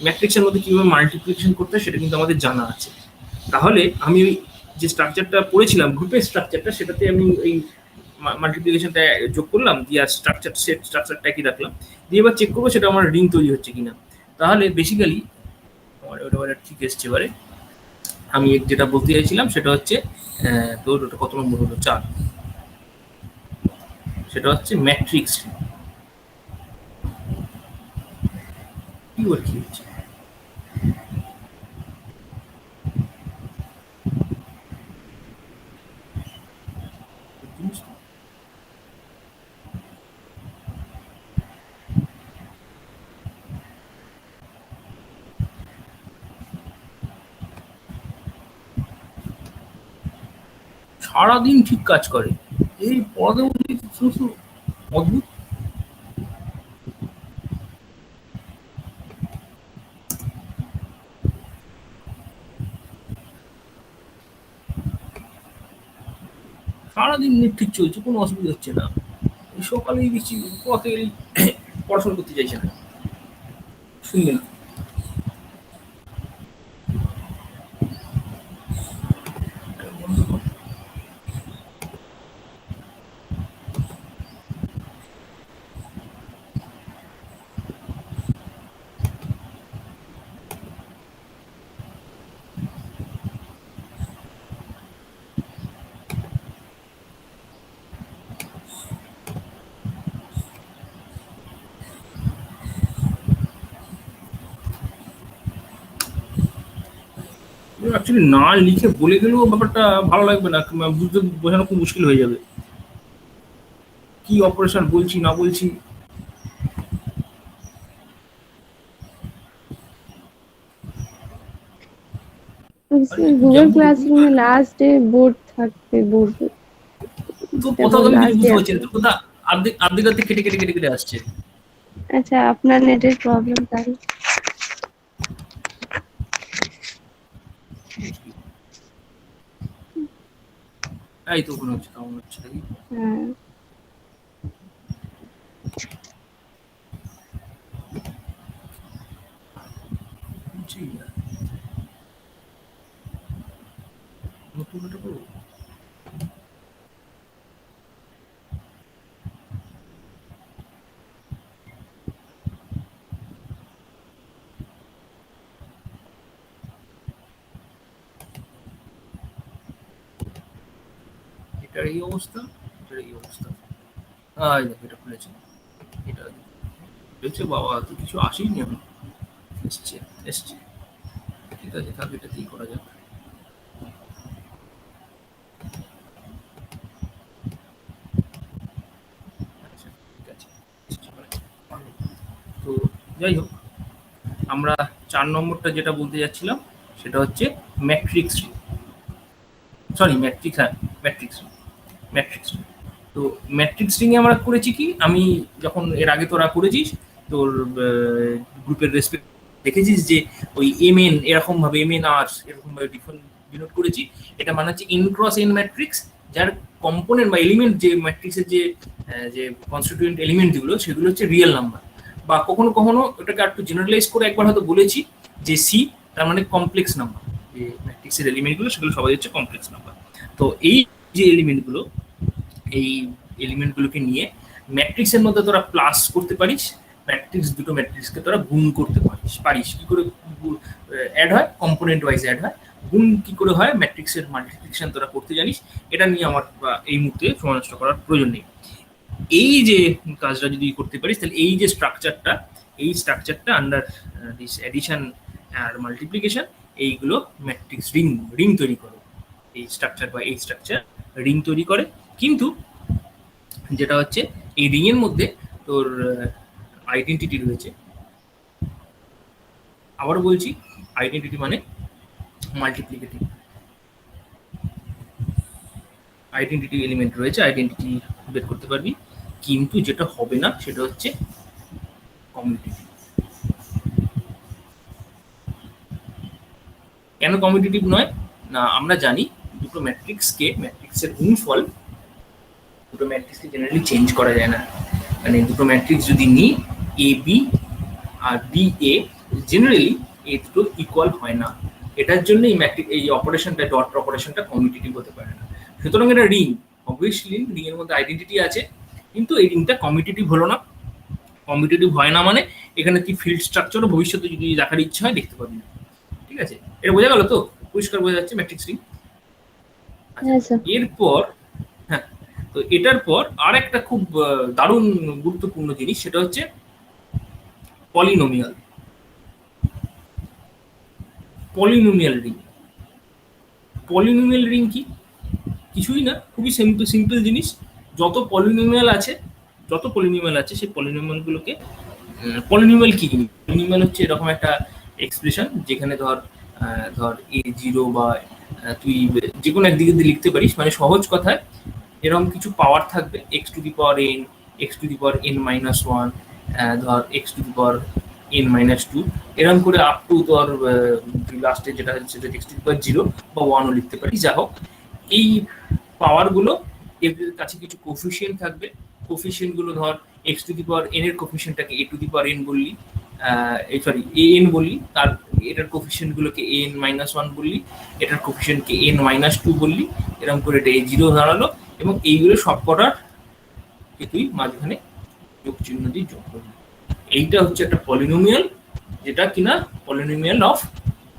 A: ম্যাট্রিক্সের মধ্যে কিভাবে মাল্টিপ্লিকেশন করতে হয় সেটা কিন্তু আমাদের জানা আছে। তাহলে আমি ওই যে স্ট্রাকচারটা পড়েছিলাম গ্রুপের স্ট্রাকচারটা, সেটাতে আমি এই মাল্টিপ্লিকেশনটা যোগ করলাম, দিয়ে স্ট্রাকচারটা কি রাখলাম, দিয়ে এবার চেক করবো সেটা আমার রিং তৈরি হচ্ছে কিনা। তাহলে বেসিক্যালি আমার ওটা ঠিক এসছে। এবারে আমি যেটা বলতে চাইছিলাম সেটা হচ্ছে তোর ওটা কত নম্বর হলো, 4, সেটা হচ্ছে ম্যাট্রিক্স। কি হচ্ছে? সারাদিন ঠিক কাজ করে, এই পদে অদ্ভুত। সারাদিন নেট ঠিক চলছে, কোনো অসুবিধা হচ্ছে না। সকালেই দেখছি পথে পড়াশোনা করতে চাইছে না, শুনবে না। অ্যাকচুয়ালি না লিখে বলে গেলেও ব্যাপারটা ভালো লাগবে না, বুঝতে বোঝানো খুব মুশকিল হয়ে যাবে। কি অপারেশন বলছি না বলছি। আরে একটু
B: গুগল
A: যেমন
B: ক্লাসরুমে লাস্ট ডে বোর্ড থাকবে, বোর্ড
A: তো কথা তো আমি কিছু
B: লাস্ট ডে
A: বুঝতে পারছি
B: আছে।
A: না, তোর কথা আর্ধেক আর্ধেক কেটে কেটে কেটে কেটে আসছে।
B: আচ্ছা, আপনার নেটের প্রবলেম তাহলে।
A: এই তো মনে হচ্ছে কেমন হচ্ছে দেখি।
B: হ্যাঁ,
A: জি, নতুন এটা করবো। এটার এই অবস্থা, এটার এই অবস্থা। দেখো এটা খুলেছে, এটা দেখছে বাবা, তো কিছু আসেইনি এখন। এসছে, এসছে। ঠিক আছে, থাক, এটাতেই করা যাক। আচ্ছা, ঠিক আছে। তো যাই হোক, আমরা 4 নম্বরটা যেটা বলতে যাচ্ছিলাম সেটা হচ্ছে ম্যাট্রিক্স রিং। সরি, ম্যাট্রিক্স, হ্যাঁ, ম্যাট্রিক্স রিং, ম্যাট্রিক্স রিং। তো ম্যাট্রিক্স রিং এ আমরা করেছি কি, আমি যখন এর আগে তোরা করেছিস তোর গ্রুপের রেসপেক্ট দেখেছিস যে ওই এম এন এরকম ভাবে, এম এন আর এরকম ভাবে ডিনোট করেছি। এটা মানে হচ্ছে এন ক্রস এন ম্যাট্রিক্স, যার কম্পোনেন্ট বা এলিমেন্ট, যে ম্যাট্রিক্সের যে কনস্টিটিউয়েন্ট এলিমেন্ট যেগুলো, সেগুলো হচ্ছে রিয়েল নাম্বার। বা কখনো কখনো ওটাকে একটু জেনারেলাইজ করে একবার হয়তো বলেছি যে সি, তার মানে কমপ্লেক্স নাম্বার। যে ম্যাট্রিক্সের এলিমেন্টগুলো সেগুলো সবাই হচ্ছে কমপ্লেক্স নাম্বার। তো এই যে এলিমেন্টগুলো, এই এলিমেন্টগুলোকে নিয়ে ম্যাট্রিক্সের মধ্যে তোরা প্লাস করতে পারিস, দুটো ম্যাট্রিক্সকে তোরা গুণ করতে পারিস কি করে অ্যাড হয়, কম্পোনেন্ট ওয়াইজ অ্যাড হয়। গুণ কি করে হয়, ম্যাট্রিক্সের মাল্টিপ্লিকেশন তোরা করতে জানিস। এটা নিয়ে আমার এই মুহূর্তে সময় নষ্ট করার প্রয়োজন নেই। এই যে কাজটা যদি করতে পারিস, তাহলে এই যে স্ট্রাকচারটা, এই স্ট্রাকচারটা আন্ডার দিস এডিশন আর মাল্টিপ্লিকেশন, এইগুলো ম্যাট্রিক্স রিং, রিং তৈরি করে। এই স্ট্রাকচার বা এই স্ট্রাকচার রিং তৈরি করে। কিন্তু যেটা হচ্ছে এই রিং এর মধ্যে তোর আইডেন্টিটি রয়েছে। আবার বলছি, আইডেন্টিটি মানে মাল্টিপ্লিকেটিভ। আইডেন্টিটি এলিমেন্ট রয়েছে, আইডেন্টিটি বের করতে পারবি। কিন্তু যেটা হবে না সেটা হচ্ছে কমিউনিটিভ। কেন কমিউনিটিভ নয়? না, আমরা জানি দুটো ম্যাট্রিক্সের গুণফল, দুটো ম্যাট্রিক্সকে জেনারেলি চেঞ্জ করা যায় না। মানে দুটো ম্যাট্রিক্স যদি নিই, A B R B A, generally এই দুটো ইকুয়াল হয় না। এটার জন্য এই অপারেশনটা, ডট অপারেশনটা কমিউনিটিভ হতে পারে না। সুতরাং এটা রিং, অবভিয়াসলি রিং এর মধ্যে আইডেন্টিটি আছে, কিন্তু এই রিংটা কমিউনিটিভ হলো না। কমিউনিটিভ হয় না মানে এখানে কি ফিল্ড স্ট্রাকচারও ভবিষ্যতে যদি দেখার ইচ্ছা হয় দেখতে পাবি না। ঠিক আছে, এটা বোঝা গেল তো? পরিষ্কার বোঝা যাচ্ছে ম্যাট্রিক্স রিং।
B: হ্যাঁ স্যার।
A: এরপর, হ্যাঁ, তো এটার পর আর একটা খুব দারুণ গুরুত্বপূর্ণ জিনিস, সেটা হচ্ছে polynomial. Polynomial ring. Polynomial ring কি? কিছুই না, খুবই সিম্পল জিনিস। যত পলিনোমিয়াল আছে, সেই পলিনোমিয়ালগুলোকে, পলিনোমিয়াল কি জিনিস? পলিনোমিয়াল হচ্ছে এরকম একটা এক্সপ্রেশন যেখানে ধর এ জিরো বা তুই যে কোনো একদিকে দিয়ে লিখতে পারিস। মানে সহজ কথায় এরকম কিছু পাওয়ার থাকবে, X to the power N, X to the power N minus one, ধর X to the power N minus two, এরকম করে আপ টু ধর লাস্টে যেটা হচ্ছে সেটা X to the power zero বা ওয়ানও লিখতে পারিস। যা হোক, এই পাওয়ারগুলো এদের কাছে কিছু কোফিশিয়েন্ট থাকবে। কোফিশিয়েন্টগুলো ধর X to the power N এর কোফিশিয়েন্টটাকে এ টু দি পাওয়ার এন বললি, সরি এ এন বললি, তার এটার কোফিশিয়েন্টগুলোকে এন মাইনাস ওয়ান বললি, এটার কোফিশিয়েন্টকে এন মাইনাস টু বললি, এরকম করে এটা এ জিরো দাঁড়ালো। এবং এইগুলো সব কটার কে তুই মাঝখানে যোগ চিহ্ন দিয়ে যোগ করবি। এইটা হচ্ছে একটা পলিনোমিয়াল, যেটা কিনা polynomial of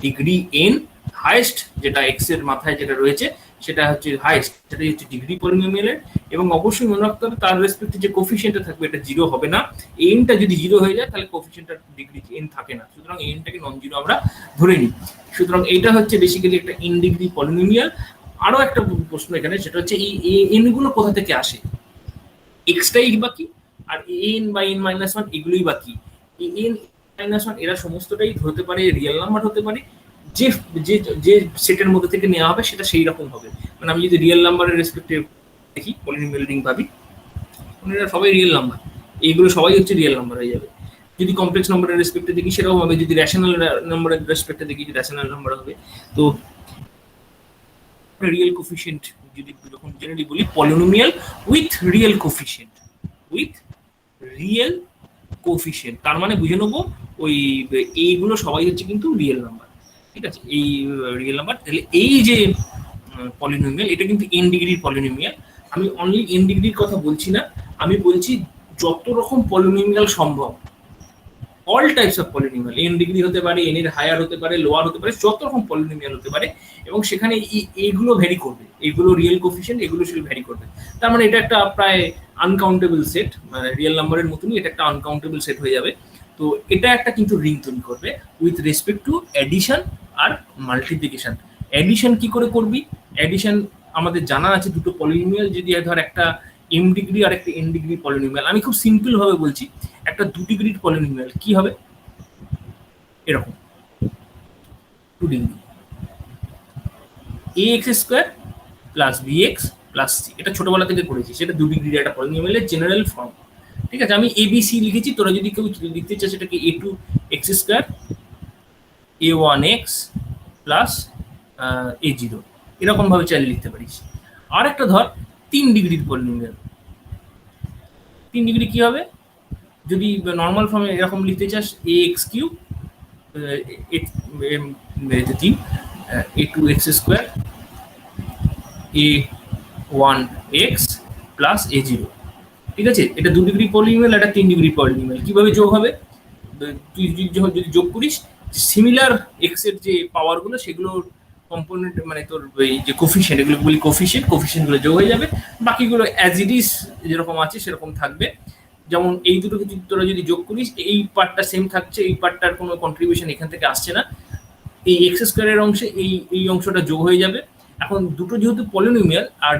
A: degree N, highest যেটা এক্স এর মাথায় যেটা রয়েছে সেটা হচ্ছে হাইয়েস্ট, সেটাই হচ্ছে ডিগ্রি পলিনোমিয়ালের। এবং অবশ্যই মনে রাখতে হবে তার রেসপেক্টে যে কোফিশিয়েন্টটা থাকবে এটা জিরো হবে না। এনটা যদি জিরো হয়ে যায় তাহলে কোফিশিয়েন্টটা ডিগ্রি এন থাকে না, সুতরাং এনটাকে নন জিরো আমরা ধরে নিই। সুতরাং এইটা হচ্ছে বেসিক্যালি একটা ইন ডিগ্রি পলিনোমিয়াল। আরো একটা প্রশ্ন এখানে, সেটা হচ্ছে এই এন গুলো কোথা থেকে আসে? এক্সটাই বাকি, আর এন বা এন মাইনাস ওয়ান এগুলোই বাকি। এন মাইনাস ওয়ান এরা সমস্তটাই হতে পারে রিয়েল নাম্বার, হতে পারে যে যে যে সেটের মধ্যে থেকে নেওয়া হবে সেটা সেই রকম হবে। মানে আমি যদি রিয়েল নাম্বারের রেসপেক্টে দেখি পলিনোমিয়াল রিং ভাবি, এরা সবাই রিয়েল নাম্বার, এইগুলো সবাই হচ্ছে রিয়েল নাম্বার হয়ে যাবে। যদি কমপ্লেক্স নাম্বারের রেসপেক্টে দেখি সেটাও হবে, যদি রেশনাল নাম্বারের রেসপেক্টে দেখি রেশনাল নাম্বার হবে। তো রিয়েল কোফিশিয়েন্ট যদি যখন জেনারেলি বলি polynomial with real coefficient, with real coefficient, তার মানে বুঝে নেবো ওই এইগুলো সবাই হচ্ছে কিন্তু রিয়েল নাম্বার। ঠিক আছে, এই রিয়েল নাম্বার। তাহলে এই যে পলিনোমিয়াল এটা কিন্তু এন ডিগ্রির পলিনোমিয়াল। আমি অনলি এন ডিগ্রির কথা বলছি না, আমি বলছি যত রকম পলিনোমিয়াল সম্ভব, all types of polynomial, N degree হতে পারে, এন এর হায়ার হতে পারে, লোয়ার হতে পারে, যত রকম পলিনোমিয়াল হতে পারে, এবং সেখানে এইগুলো ভ্যারি করবে, এইগুলো রিয়েল কোফিশিয়েন্ট এগুলো সেগুলো ভ্যারি করবে। তার মানে এটা একটা প্রায় আনকাউন্টেবল সেট, মানে রিয়েল নাম্বারের মতনই এটা একটা আনকাউন্টেবল সেট হয়ে যাবে। তো এটা একটা কিন্তু রিং তৈরি করবে উইথ রেসপেক্ট টু এডিশন আর মাল্টিপ্লিকেশন। এডিশন কি করে করবি? এডিশন আমাদের জানা আছে, দুটো পলিনোমিয়াল যদি ধর একটা এম ডিগ্রি আর একটা এন ডিগ্রি পলিনোমিয়াল, আমি খুব সিম্পল ভাবে বলছি, একটা 2 ডিগ্রির পলিনোমিয়াল কি হবে এরকম 2 degree ax square plus bx plus c, এটা ছোটবেলা থেকে করেছি, সেটা 2 ডিগ্রির একটা পলিনোমিয়ালের জেনারেল ফর্ম। ঠিক আছে, আমি abc লিখেছি, তোরা যদি কেউ লিখতে চাস সেটাকে a2x square a1x plus a0 এরকম ভাবে চাইলে লিখতে পারিস। আর একটা ধর 3 ডিগ্রির পলিনোমিয়াল, 3 ডিগ্রি কি হবে? যদি নর্মাল ফর্মে এরকম লিখতে চাস ax কিউব তিন a2x square a1x plus a0। ঠিক আছে, এটা 2 ডিগ্রি পলিনোমিয়াল, এটা 3 ডিগ্রি পলিনোমিয়াল। কিভাবে যোগ হবে? তুই যদি যোগ করিস সিমিলার এক্স এর যে পাওয়ার গুলো সেগুলোর কম্পোনেন্ট, মানে তোর এই যে কোফিশিয়েন্ট, এগুলো বলি কোফিশিয়েন্ট গুলো যোগ হয়ে যাবে, বাকিগুলো অ্যাজ ইট ইজ যেরকম আছে সেরকম থাকবে। যেমন এই দুটোকে যদি তোরা যদি যোগ করিস, এই পার্টটা সেম থাকছে, এই পার্টটার কোনো কন্ট্রিবিউশন এখান থেকে আসছে না, এই এক্স স্কোয়ারের অংশে এই অংশটা যোগ হয়ে যাবে। এখন দুটো যেহেতু পলিনোমিয়াল আর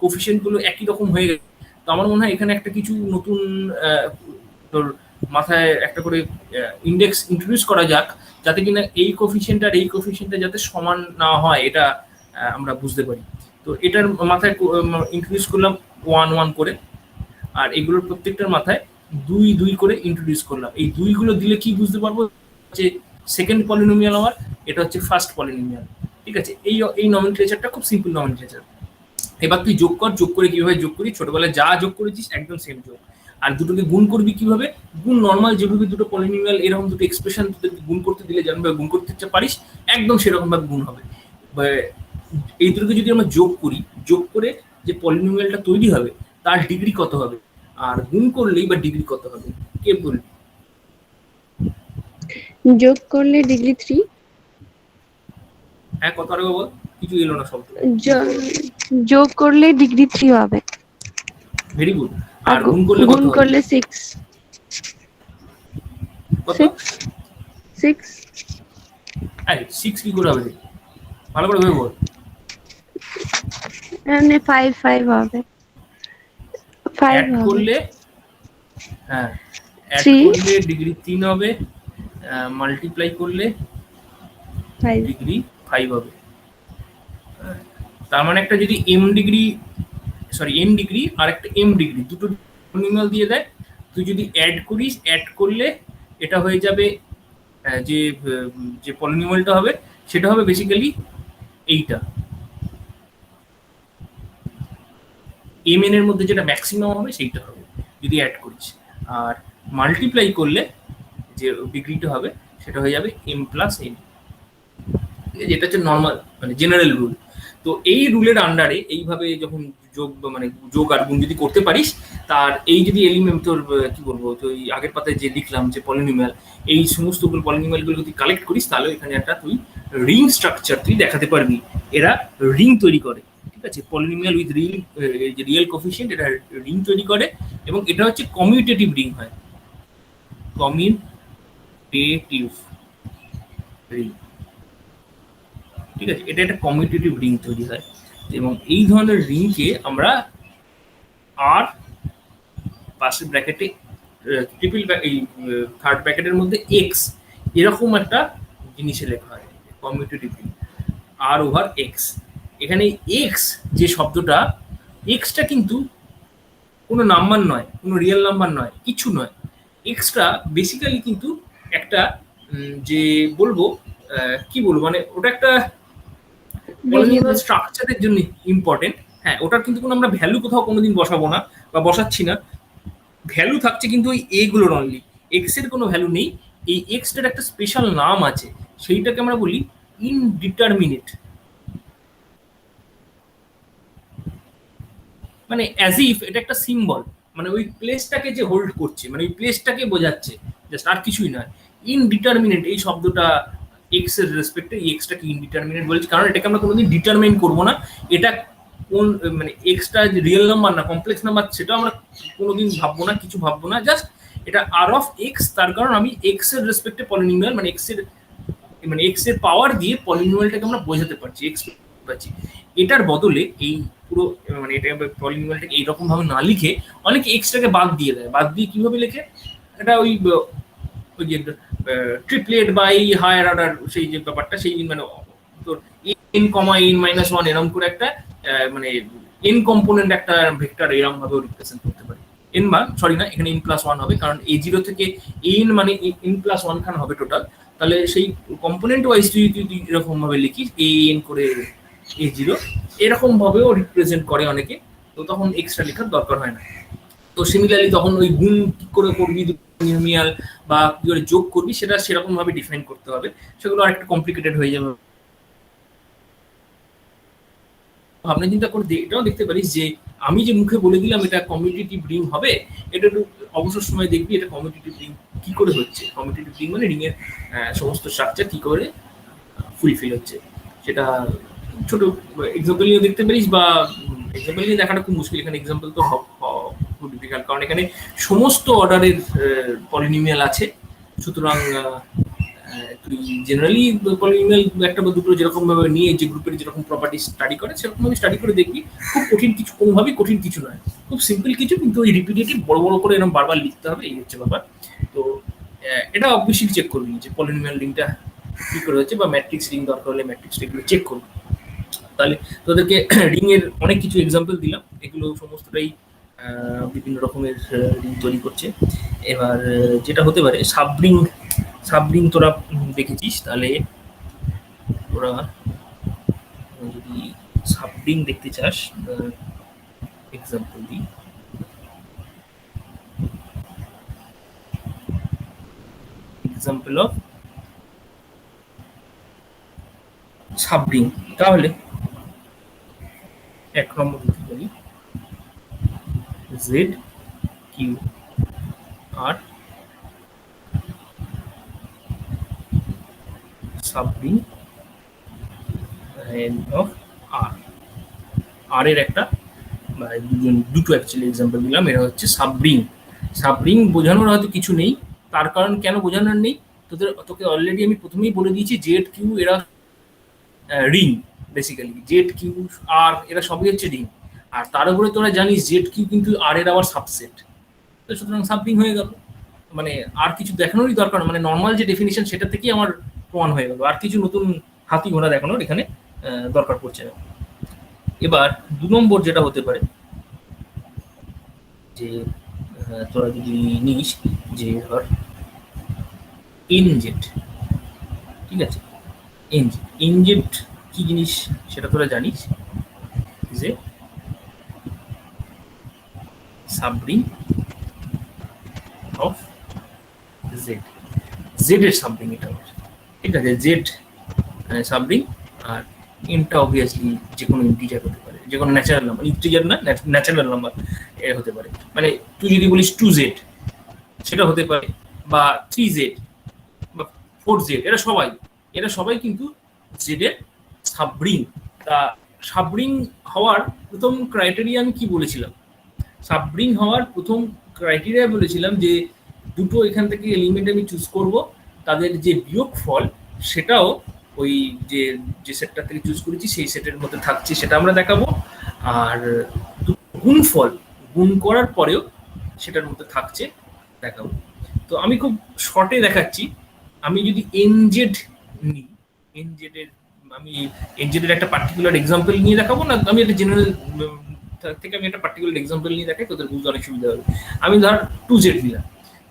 A: কোফিশিয়েন্ট গুলো একই রকম হয়ে গেছে, তো আমার মনে হয় এখানে একটা কিছু নতুন তোর মাথায় একটা করে ইন্ডেক্স ইন্ট্রোডিউস করা যাক, যাতে কিনা এই কোফিশিয়েন্ট আর এই কোফিশিয়েন্টটা যাতে সমান না হয়, এটা আমরা বুঝতে পারি। তো এটার মাথায় ইন্ট্রোডিউস করলাম 1 1 করে, আর এগুলোর প্রত্যেকটার মাথায় 2 2 করে ইন্ট্রোডিউস করলাম। এই 2 গুলো দিলে কি বুঝতে পারবো যে সেকেন্ড পলিনোমিয়াল আমার, এটা হচ্ছে ফার্স্ট পলিনোমিয়াল। ঠিক আছে, এই নমেনক্লেচারটা খুব সিম্পল নমেনক্লেচার। এবার তুই যোগ করে কিভাবে যোগ করি, ছোটবেলায় যা যোগ করেছিস একদম সেম যোগ। আর দুটোকে গুণ করবি কিভাবে? গুণ নর্মাল যেভাবে দুটো পলিনোমিয়াল এরকম দুটো এক্সপ্রেশন তোদেরকে গুণ করতে দিলে যেমন গুণ করতে পারিস, একদম সেরকম ভাবে গুণ হবে। এই দুটোকে যদি আমরা যোগ করে যে পলিনোমিয়ালটা তৈরি হবে তার ডিগ্রি কত হবে, আর গুণ করলেই বা ডিগ্রি কত হবে, কে বলবি?
B: যোগ করলে ডিগ্রি 3।
A: হ্যাঁ, কথা আরেকবার বল, কিছু এলো না শব্দ।
B: যোগ করলে ডিগ্রি 3 হবে।
A: Very good.
B: আর
A: আর গুণ করলে
B: 6।
A: কত?
B: 6।
A: আরে 6 কি করে হবে? ভালো করে ভেবে বল।
B: মানে 5 হবে। 5
A: অ্যাড
B: হবে।
A: করলে, হ্যাঁ, অ্যাড
B: 3
A: করলে ডিগ্রি 3 হবে, মাল্টিপ্লাই করলে
B: 5
A: ডিগ্রি 5 হবে। তার মানে একটা যদি এম ডিগ্রি আর একটা এম ডিগ্রি দুটো পলিনোমিয়াল দিয়ে দেয়, তুই যদি অ্যাড করিস, অ্যাড করলে এটা হয়ে যাবে যে যে পলিনোমিয়ালটা হবে সেটা হবে বেসিক্যালি এইটা, এম এন এর মধ্যে যেটা ম্যাক্সিমাম হবে সেইটা হবে যদি অ্যাড করিস। আর মাল্টিপ্লাই করলে যে ডিগ্রিটা হবে সেটা হয়ে যাবে এম প্লাস এন, যেটা হচ্ছে নর্মাল মানে জেনারেল রুল। তো এই রুলের আন্ডারে এইভাবে যখন যোগ আর গুণ যদি করতে পারিস, তার এই যদি এলিমেন্ট তোর কি বলবো, তো এই আগের পাতায় যে লিখলাম যে পলিনোমিয়াল, এই সমস্ত পলিনোমিয়ালগুলো যদি কালেক্ট করিস, তাহলে এখানে একটা তুই রিং স্ট্রাকচার তুই দেখাতে পারবি, এরা রিং তৈরি করে। ঠিক আছে, পলিনোমিয়াল উইথ রিয়েল কোফিশিয়েন্ট এটা রিং তৈরি করে, এবং এটা হচ্ছে কমিউটেটিভ রিং হয়, কমিউটেটিভ রিং। ঠিক আছে, এটা একটা কমিউটেটিভ রিং তৈরি হয়, এবং এই ধরনের রিংকে আমরা আর পাশের ব্র্যাকেটে ট্রিপল এই থার্ড ব্র্যাকেটের মধ্যে এক্স এরকম একটা জিনিসে লেখা হয় কমিউটেটিভলি আর ওভার এক্স। এখানে এক্স যে শব্দটা, এক্সটা কিন্তু কোনো নাম্বার নয়, কোনো রিয়েল নাম্বার নয়, কিছু নয়। এক্সটা বেসিক্যালি কিন্তু একটা যে বলবো কি বলবো, মানে ওটা একটা পলিনোমিয়াল স্ট্রাকচারের জন্য ইম্পর্টেন্ট। হ্যাঁ, ওটার কিন্তু কোনো আমরা ভ্যালু কোথাও কোনোদিন বসাবো না বা বসাচ্ছি না, ভ্যালু থাকছে কিন্তু ওই এগুলোর অনলি, এক্স এর কোনো ভ্যালু নেই। এই এক্সটার একটা স্পেশাল নাম আছে, সেইটাকে আমরা বলি ইনডিটারমিনেট। মানে অ্যাজ ইফ এটা একটা সিম্বল, মানে ওই প্লেসটাকে যে হোল্ড করছে, মানে ওই প্লেসটাকে বোঝাচ্ছে, জাস্ট আর কিছুই নয়। ইনডিটারমিনেট এই শব্দটা এক্স এর রেসপেক্টে, এই এক্সটাকে ইনডিটারমিনেট বলছি কারণ এটাকে আমরা কোনোদিন ডিটারমাইন করবো না। এটা কোন মানে এক্সটা যে রিয়েল নাম্বার না কমপ্লেক্স নাম্বার সেটা আমরা কোনোদিন ভাববো না, কিছু ভাববো না, জাস্ট এটা আর অফ এক্স। তার কারণ আমি এক্স এর রেসপেক্টে পলিনোমিয়াল মানে এক্স এর পাওয়ার দিয়ে পলিনোমিয়ালটাকে আমরা বোঝাতে পারছি, এক্স পাচ্ছি। এটার বদলে এই পুরো মানে এটা পলিনোমিয়ালটাকে এইরকম ভাবে না লিখে অনেকে এক্সটাকে বাদ দিয়ে দেয়। বাদ দিয়ে কিভাবে লেখে, এটা ওই যে ট্রিপলেট বা এই হায়ার অর্ডার সেই যে ব্যাপারটা, সেই মানে তোর এন কমা এন মাইনাস ওয়ান এরকম করে একটা মানে এন কম্পোনেন্ট একটা ভেক্টর এরকম ভাবে রিপ্রেজেন্ট করতে পারি। এন বা সরি না, এখানে এন প্লাস ওয়ান হবে, কারণ এ জিরো থেকে এন মানে এন প্লাস ওয়ান খান হবে টোটাল। তাহলে সেই কম্পোনেন্ট ওয়াইজ তুই এরকম ভাবে লিখিস এ এন করে এ জিরো, এরকম ভাবেও রিপ্রেজেন্ট করে অনেকে, তো তখন এক্সট্রা লেখার দরকার হয় না। তো সিমিলারলি তখন ওই গুণ কি করে করবি, নিউমিয়াল বা কি করে যোগ করবি, সেটা সেরকম ভাবে ডিফাইন করতে হবে, সেগুলো আরেকটু কমপ্লিকেটেড হয়ে যাবে। ভাবনা চিন্তা করে এটাও দেখতে পারিস যে আমি যে মুখে বলে দিলাম এটা কমিউটেটিভ রিং হবে, এটা একটু অবসর সময় দেখবি এটা কমিউটেটিভ রিং কি করে হচ্ছে। কমিউটেটিভ রিং মানে রিং এর সমস্ত স্ট্রাকচার কি করে ফুলফিল হচ্ছে, সেটা ছোট এক্সাম্পল নিয়ে দেখতে পারিস, বা এক্সাম্পল নিয়ে দেখাটা খুব মুশকিল, এখানে এক্সাম্পল তো খুব ডিফিকাল্ট, কারণ এখানে সমস্ত অর্ডারের পলিনোমিয়াল আছে। সুতরাং তুই জেনারেলি পলিনোমিয়াল একটা বা দুটো যেরকম ভাবে নিয়ে যে গ্রুপের যেরকম প্রপার্টি স্টাডি করে সেরকম ভাবে স্টাডি করে দেখবি, খুব কঠিন কিছু, কোনোভাবেই কঠিন কিছু নয়, খুব সিম্পল কিছু, কিন্তু ওই রিপিটেটিভ বড় বড় করে এরকম বারবার লিখতে হবে, এই হচ্ছে ব্যাপার। তো এটা অবশ্যই চেক করবি যে পলিনোমিয়াল রিংটা কি করে হচ্ছে, বা ম্যাট্রিক্স রিং দরকার হলে ম্যাট্রিক্স রিংগুলো চেক করবি। তাহলে তোদেরকে রিং এর অনেক কিছু এক্সাম্পল দিলাম, এগুলো সমস্তটাই বিভিন্ন রকমের রিং তৈরি করছে। এবার যেটা হতে পারে সাবরিং, সাবরিং তোরা দেখেছিস, তাহলে তোরা যদি সাবরিং দেখতে চাস এক্সাম্পল দিই। এক্সাম্পল অফ সাবরিং, তাহলে এক নম্বর দিতে পারি Z Q R subring of R. R এর একটা দুটো অ্যাকচুয়ালি এক্সাম্পল দিলাম, এরা হচ্ছে সাবরিং। সাবরিং বোঝানোর হয়তো কিছু নেই, তার কারণ কেন বোঝানোর নেই, তোকে অলরেডি আমি প্রথমেই বলে দিয়েছি জেড কিউ এরা রিং, বেসিক্যালি জেড কিউ আর এরা সবই হচ্ছে রিং। আর তার উপরে তোরা জানিস জেড কিউ কিন্তু আর এর আবার সাবসেট, তো সুতরাং সাবরিং হয়ে গেল। মানে আর কিছু দেখানোরই দরকার, মানে নর্মাল যে ডেফিনিশন সেটা থেকেই আমার প্রমাণ হয়ে গেল, আর কিছু নতুন হাতি ঘোড়া দেখানোর এখানে দরকার পড়ছে না। এবার দু নম্বর যেটা হতে পারে যে তোরা যদি নিস যে ধর এনজেড, ঠিক আছে, এনজেড কি জিনিস সেটা তোরা জানিস যে সাবরিং অফ জেড, জেড এর সাবরিং এটা, ঠিক আছে, জেড সাবরিং। আর এনটা অবভিয়াসলি যে কোনো ইন্টিজার হতে পারে, যে কোনো ন্যাচারাল নাম্বার, ইন্টিজার না ন্যাচারাল নাম্বার এ হতে পারে। মানে তুই যদি বলিস 2z সেটা হতে পারে, বা 3z বা 4z, এরা সবাই কিন্তু জেড এর সাবরিং। তা সাবরিং হওয়ার প্রথম ক্রাইটেরিয়া আমি কি বলেছিলাম, সাবরিং হওয়ার প্রথম ক্রাইটেরিয়া বলেছিলাম যে দুটো এখান থেকে এলিমেন্ট আমি চুজ করব, তাদের যে বিয়োগফল সেটাও ওই যে সেটটা থেকে চুজ করেছি সেই সেটের মধ্যে থাকছে, সেটা আমরা দেখাবো। আর গুণফল, গুণ করার পরেও সেটার মধ্যে থাকছে দেখাবো। তো আমি খুব শর্টে দেখাচ্ছি। আমি যদি এনজেড নিই, এনজেড এর আমি এনজেড এর একটা পার্টিকুলার এক্সাম্পল নিয়ে দেখাবো, না আমি একটা জেনারেল থেকে আমি একটা পার্টিকুলার এক্সাম্পল নিয়ে দেখাই, তোদের বুঝতে অনেক সুবিধা হবে। আমি ধর 2z নিলাম,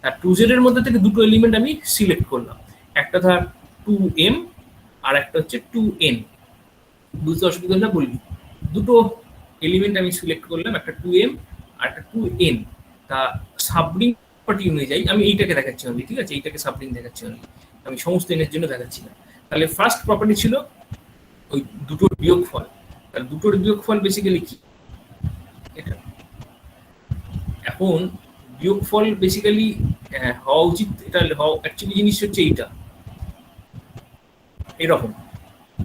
A: আর 2z এর মধ্যে থেকে দুটো এলিমেন্ট আমি সিলেক্ট করলাম, একটা ধর 2m আর একটা হচ্ছে 2n। বুঝতে অসুবিধা হলে বলবি। দুটো এলিমেন্ট আমি সিলেক্ট করলাম, একটা 2m আর একটা 2n। তা সাবরিং প্রপার্টি অনুযায়ী আমি এইটাকে দেখাচ্ছি অনলি, ঠিক আছে, এইটাকে সাবরিং দেখাচ্ছি অনলি, আমি সমস্ত এনের জন্য দেখাচ্ছি না। তাহলে ফার্স্ট প্রপার্টি ছিল ওই দুটোর বিয়োগফল। তাহলে দুটোর বিয়োগফল বেসিক্যালি কি, এটা। এখন বিয়োগফল বেসিক্যালি হওয়া উচিত, এটা হওয়া অ্যাকচুয়ালি জিনিস হচ্ছে এইটা এরকম।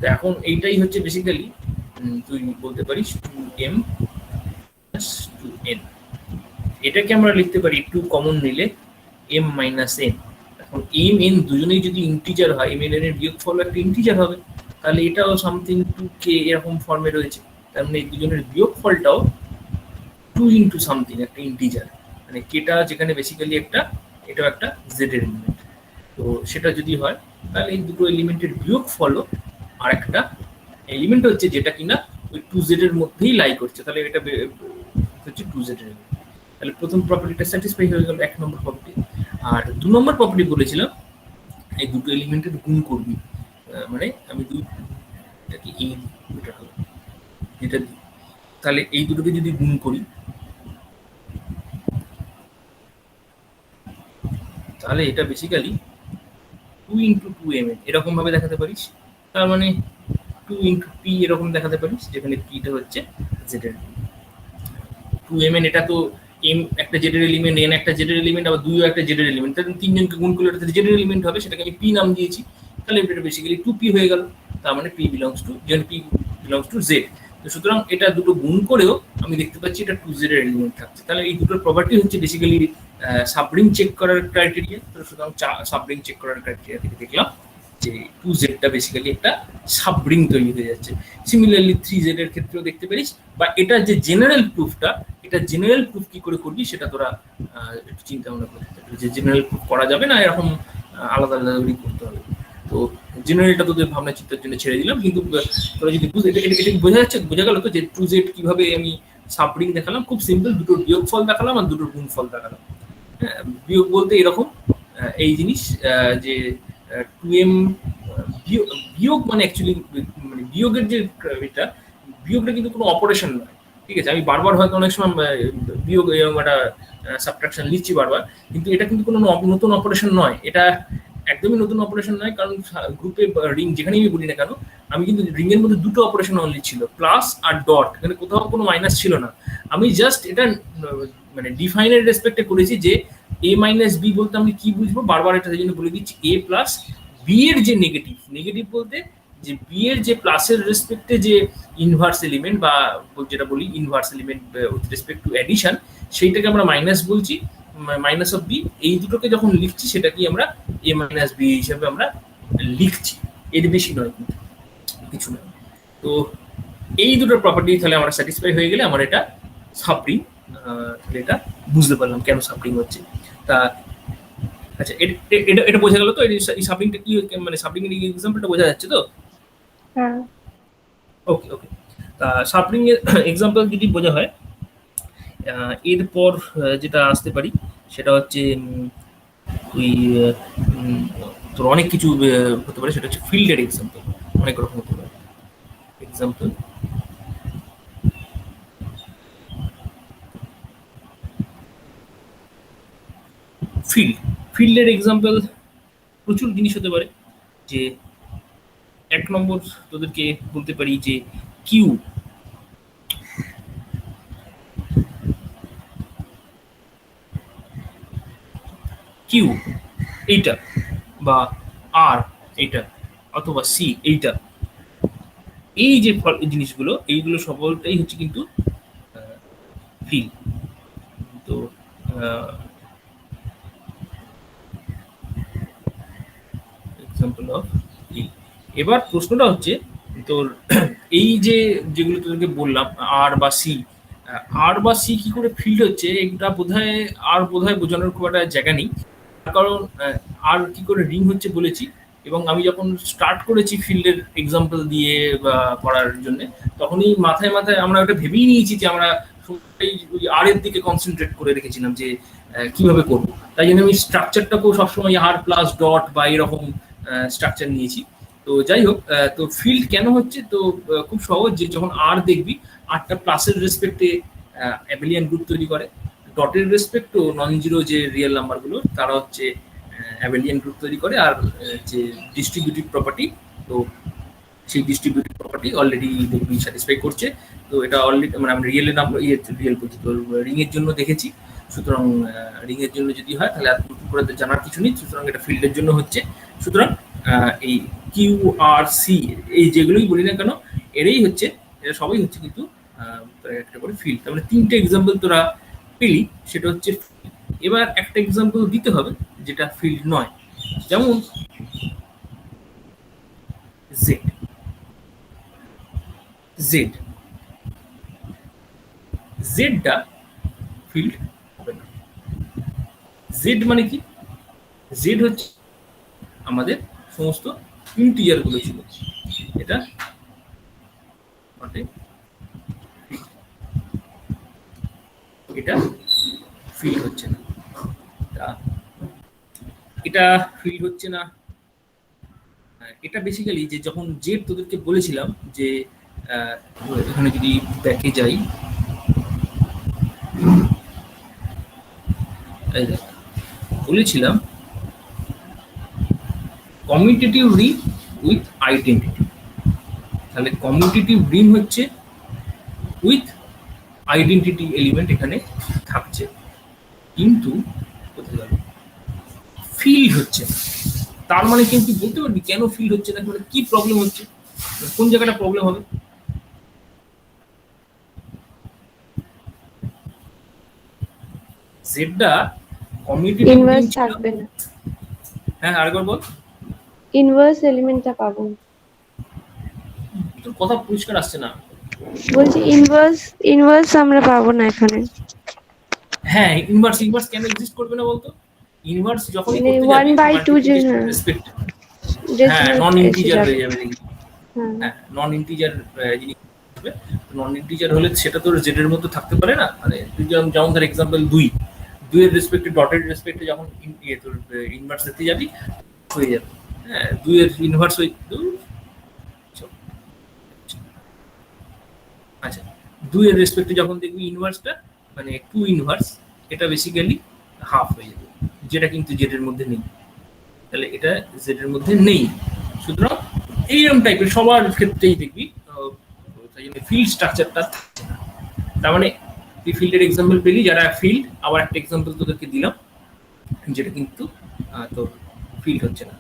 A: তো এখন এইটাই হচ্ছে বেসিক্যালি তুই বলতে পারিস 2m + 2n। এটাকে আমরা লিখতে পারি 2 কমন নিলে m - n। এখন m n দুজনেই যদি ইন্টিজার হয়, m n এর বিয়োগফল একটা ইন্টিজার হবে, তাহলে এটাও সামথিং 2k এরকম ফর্মে রয়েছে। তার মানে এই দুজনের বিয়োগফলটাও 2 × সামথিং একটা ইন্টিজার, মানে কেটা যেখানে বেসিক্যালি একটা, এটাও একটা z এর এলিমেন্ট। তো সেটা যদি হয় তাহলে এই দুটো এলিমেন্টের বিয়োগফলও আর একটা এলিমেন্ট হচ্ছে যেটা কিনা ওই 2z এর মধ্যেই লাই করছে, তাহলে এটা হচ্ছে 2z এর এলিমেন্ট। তাহলে প্রথম প্রপার্টিটা স্যাটিসফাই হয়ে গেল, 1 নম্বর প্রপার্টি। আর 2 নম্বর প্রপার্টি বলেছিলাম এই দুটো এলিমেন্টের গুণ করবি, মানে আমি এটাকে এই এটা হলো এটা দিই, তাহলে এই দুটোকে যদি গুণ করি তাহলে এটা বেসিক্যালি 2 × 2m এরকম ভাবে দেখাতে পারিস। তার মানে 2 × p এরকম দেখাতে পারিস, যেখানে pটা হচ্ছে z এর। 2mn এটা তো m একটা z এর এলিমেন্ট, n একটা z এর এলিমেন্ট, আবার 2 একটা z এর এলিমেন্ট, তাহলে তিনজনকে গুণ করলে এটা z এর এলিমেন্ট হবে, সেটাকে আমি p নাম দিয়েছি। তাহলে এটা বেসিক্যালি 2p হয়ে গেল। তার মানে p বিলংস টু, যেন p বিলংস টু z। তো সুতরাং এটা দুটো গুণ করেও আমি দেখতে পাচ্ছি এটা 2z এর এলিমেন্ট থাকছে। তাহলে এই দুটোর প্রপার্টি হচ্ছে বেসিক্যালি সাবরিং চেক করার ক্রাইটেরিয়া। তো সুতরাং সাবরিং চেক করার ক্রাইটেরিয়া থেকে দেখলাম যে 2zটা বেসিক্যালি একটা সাবরিং তৈরি হয়ে যাচ্ছে। সিমিলারলি 3z এর ক্ষেত্রেও দেখতে পারিস। বা এটা যে জেনারেল প্রুফটা, এটা জেনারেল প্রুফ কি করে করবি সেটা তোরা একটু চিন্তা ভাবনা করতে হবে, যে জেনারেল প্রুফ করা যাবে না, এরকম আলাদা আলাদা করে করতে হবে। তো জেনারেলটা তোদের ভাবনা চিন্তার জন্য ছেড়ে দিলাম, কিন্তু তোরা যদি এটা বোঝা যাচ্ছে, বোঝা গেল তো যে 2z কিভাবে আমি সাবরিং দেখালাম। খুব সিম্পল, দুটোর বিয়োগফল দেখালাম আর দুটোর গুণফল দেখালাম। হ্যাঁ, বিয়োগ বলতে এরকম এই জিনিস যে 2m বিয়োগ মানে অ্যাকচুয়ালি মানে বিয়োগের যে এটা, বিয়োগটা কিন্তু কোনো অপারেশন নয়, ঠিক আছে। আমি বারবার হয়তো অনেক সময় বিয়োগ এরকম একটা সাবট্রাকশন লিখছি বারবার, কিন্তু এটা কিন্তু কোনো নতুন অপারেশন নয়, এটা একদমই নতুন অপারেশন নয়। কারণ গ্রুপে রিং যেখানেই আমি বলি না কেন, আমি কিন্তু রিং এর মধ্যে দুটো অপারেশন অনলি ছিল, প্লাস আর ডট, এখানে কোথাও কোনো মাইনাস ছিল না। আমি জাস্ট এটা মানে ডিফাইনের রেসপেক্টে করেছি যে a - b বলতে আমি কি বুঝবো, বারবার এটা সেই জন্য বলে দিচ্ছি a + b এর যে নেগেটিভ, নেগেটিভ বলতে যে b এর যে প্লাসের রেসপেক্টে যে ইনভার্স এলিমেন্ট, বা যেটা বলি inverse element with respect two addition, সেইটাকে আমরা মাইনাস বলছি, মাইনাস অফ b। এই দুটোকে যখন লিখছি সেটাকে আমরা a - b হিসাবে আমরা লিখছি, এর বেশি নয়, কিন্তু কিছু নয়। তো এই দুটো প্রপার্টি তাহলে আমরা স্যাটিসফাই হয়ে গেলে আমার এটা সাবরিং, এটা বুঝতে পারলাম কেন সাবরিং হচ্ছে। তা আচ্ছা, এটা বোঝা গেল তো, এই সাবরিংটা কি, মানে সাবরিং এর এক্সাম্পলটা বোঝা যাচ্ছে তো?
B: হ্যাঁ।
A: ওকে ওকে। তা সাবরিং এর এক্সাম্পল যদি বোঝা হয়, এরপর যেটা আসতে পারি সেটা হচ্ছে ওই তোর অনেক কিছু হতে পারে, সেটা হচ্ছে ফিল্ডের এক্সাম্পল, অনেক রকম হতে পারে এক্সাম্পল। ফিল্ডের এক্সাম্পল প্রচুর জিনিস হতে পারে। যে 1 নম্বর তোদেরকে বলতে পারি যে কিউ, কিউ এইটা, বা আর এইটা, অথবা সি এইটা, এই যে জিনিসগুলো, এইগুলো সকলটাই হচ্ছে কিন্তু ফিল্ড। তো এক্সাম্পল অফ ফিল্ড। এবার প্রশ্নটা হচ্ছে তোর এই যে যেগুলো তোদেরকে বললাম আর বা সি, আর বা সি কি করে ফিল্ড হচ্ছে এটা বোধহয় বোঝানোর খুব একটা জায়গা নেই। তার কারণ আর কি করে রিং হচ্ছে বলেছি, এবং আমি যখন স্টার্ট করেছি ফিল্ডের এক্সাম্পল দিয়ে বা করার জন্য, তখনই মাথায় মাথায় আমরা ওটা ভেবেই নিয়েছি যে আমরা ওই আর এর দিকে কনসেন্ট্রেট করে রেখেছিলাম যে কিভাবে করবো। তাই জন্য আমি স্ট্রাকচারটাকেও সবসময় আর প্লাস ডট বা এরকম স্ট্রাকচার নিয়েছি। তো যাই হোক, তো ফিল্ড কেন হচ্ছে, তো খুব সহজ, যে যখন আর দেখবি আরটা প্লাসের রেসপেক্টে অ্যাবেলিয়ান গ্রুপ তৈরি করে, ডটের রেসপেক্টও নন জিরো যে রিয়েল নাম্বারগুলো তারা হচ্ছে অ্যাবেলিয়ান গ্রুপ তৈরি করে। আর যে ডিস্ট্রিবিউটিভ প্রপার্টি, তো সেই ডিস্ট্রিবিউটিভ প্রপার্টি অলরেডি দেখবি স্যাটিসফাই করছে। তো এটা অলরেডি মানে আমরা রিয়েলের নাম্বার রিয়েল বলছি, তো রিং এর জন্য দেখেছি। সুতরাং রিং এর জন্য যদি হয় তাহলে আর নতুন করে জানার কিছু নেই, সুতরাং এটা ফিল্ডের জন্য হচ্ছে। সুতরাং এই কিউ আর সি এই যেগুলোই বলি না কেন, এরাই হচ্ছে, এরা সবাই হচ্ছে কিন্তু একটা করে ফিল্ড। তার মানে তিনটে এক্সাম্পল তোরা পেলি, সেটা হচ্ছে field। এবার একটা এক্সাম্পল দিতে হবে যেটা ফিল্ড নয়, যেমন জেড। জেড জেডটা ফিল্ড হবে না। জেড মানে কি? জেড হচ্ছে আমাদের সমস্ত ইন্টিজার গুলো ছিল, এটা এটা ফিল্ড হচ্ছে না। এটা ফিল্ড হচ্ছে না। এটা বেসিক্যালি যে যখন জেড তোদেরকে বলেছিলাম যে এখানে যদি ব্যাকে যাই, বলেছিলাম কমিউটেটিভ রিং উইথ আইডেন্টিটি। তাহলে কমিউটেটিভ রিং হচ্ছে উইথ আইডেন্টিটি এলিমেন্ট এখানে থাকছে, কিন্তু কোথায় গেল, ফিল্ড হচ্ছে না। তার মানে কিন্তু বলতে পারবি কেন ফিল্ড হচ্ছে না, মানে কি প্রবলেম হচ্ছে, কোন জায়গাটা প্রবলেম হবে? জেডটা কমিউটেটিভ রিং
B: ইনভার্স
A: ছিল।
B: থাকবে না,
A: হ্যাঁ আরেকবার বল।
B: ইনভার্স এলিমেন্টটা পাবো না।
A: তোর কথা পরিষ্কার আসছে না।
B: বলছি ইনভার্স আমরা পাবো না এখানে।
A: হ্যাঁ, ইনভার্স কেন এক্সিস্ট করবে না বলতো? ইনভার্স যখনই
B: মানে
A: করতে যাবি
B: 1/2 যে
A: মাল্টিপ্লিকেশন রেসপেক্ট, হ্যাঁ
B: ডেসিমাল
A: নন
B: এসে
A: ইন্টিজার
B: যাবে।
A: হয়ে যাবে দেখবি।
B: হ্যাঁ
A: হ্যাঁ নন ইন্টিজার জিনিস হবে। নন ইন্টিজার হলে সেটা তোর জেড এর মধ্যে থাকতে পারে না। মানে তুই যেমন ধর এক্সাম্পল 2 এর রেসপেক্টে ডটের রেসপেক্টে যখন তোর ইনভার্স দিতে যাবি হয়ে যাবে। হ্যাঁ 2 এর ইনভার্স হয়ে আচ্ছা 2 এর রেসপেক্টে যখন দেখবি ইনভার্সটা মানে 2 ইনভার্স, এটা বেসিক্যালি হাফ হয়ে যাবে, যেটা কিন্তু জেড এর মধ্যে নেই। তাহলে এটা জেড এর মধ্যে নেই। সুতরাং এইরকম টাইপের সবার ক্ষেত্রেই দেখবি ফিল্ড স্ট্রাকচারটা থাকছে না। তার মানে তুই ফিল্ডের এক্সাম্পল পেলি, যারা ফিল্ড, আবার একটা এক্সাম্পল তোদেরকে দিলাম যেটা কিন্তু তোর ফিল্ড হচ্ছে না।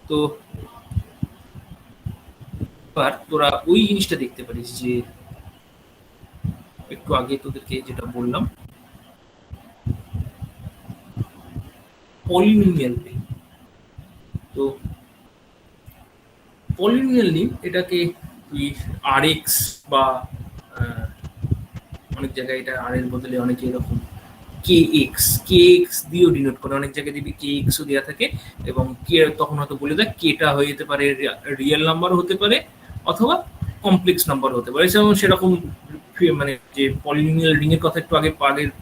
A: তো এবার তোরা ওই জিনিসটা দেখতে পারিস যে একটু আগে তোদেরকে যেটা বললাম, পলিনোমিয়াল রিং। তো পলিনোমিয়াল রিং এটাকে তুই আর এক্স বা অনেক জায়গায় এটা আর এর বদলে অনেকে এরকম কে এক্স দিয়েও ডিনোট করে। অনেক জায়গায় দেখবি কে এক্সও দেওয়া থাকে, এবং কে তখন হয়তো বলে দেয় কেটা হয়ে যেতে পারে রিয়েল নাম্বারও হতে পারে অথবা কমপ্লেক্স নাম্বার হতে পারে। সেরকম মানে যে পলিনোমিয়াল রিং এর কথা একটু আগের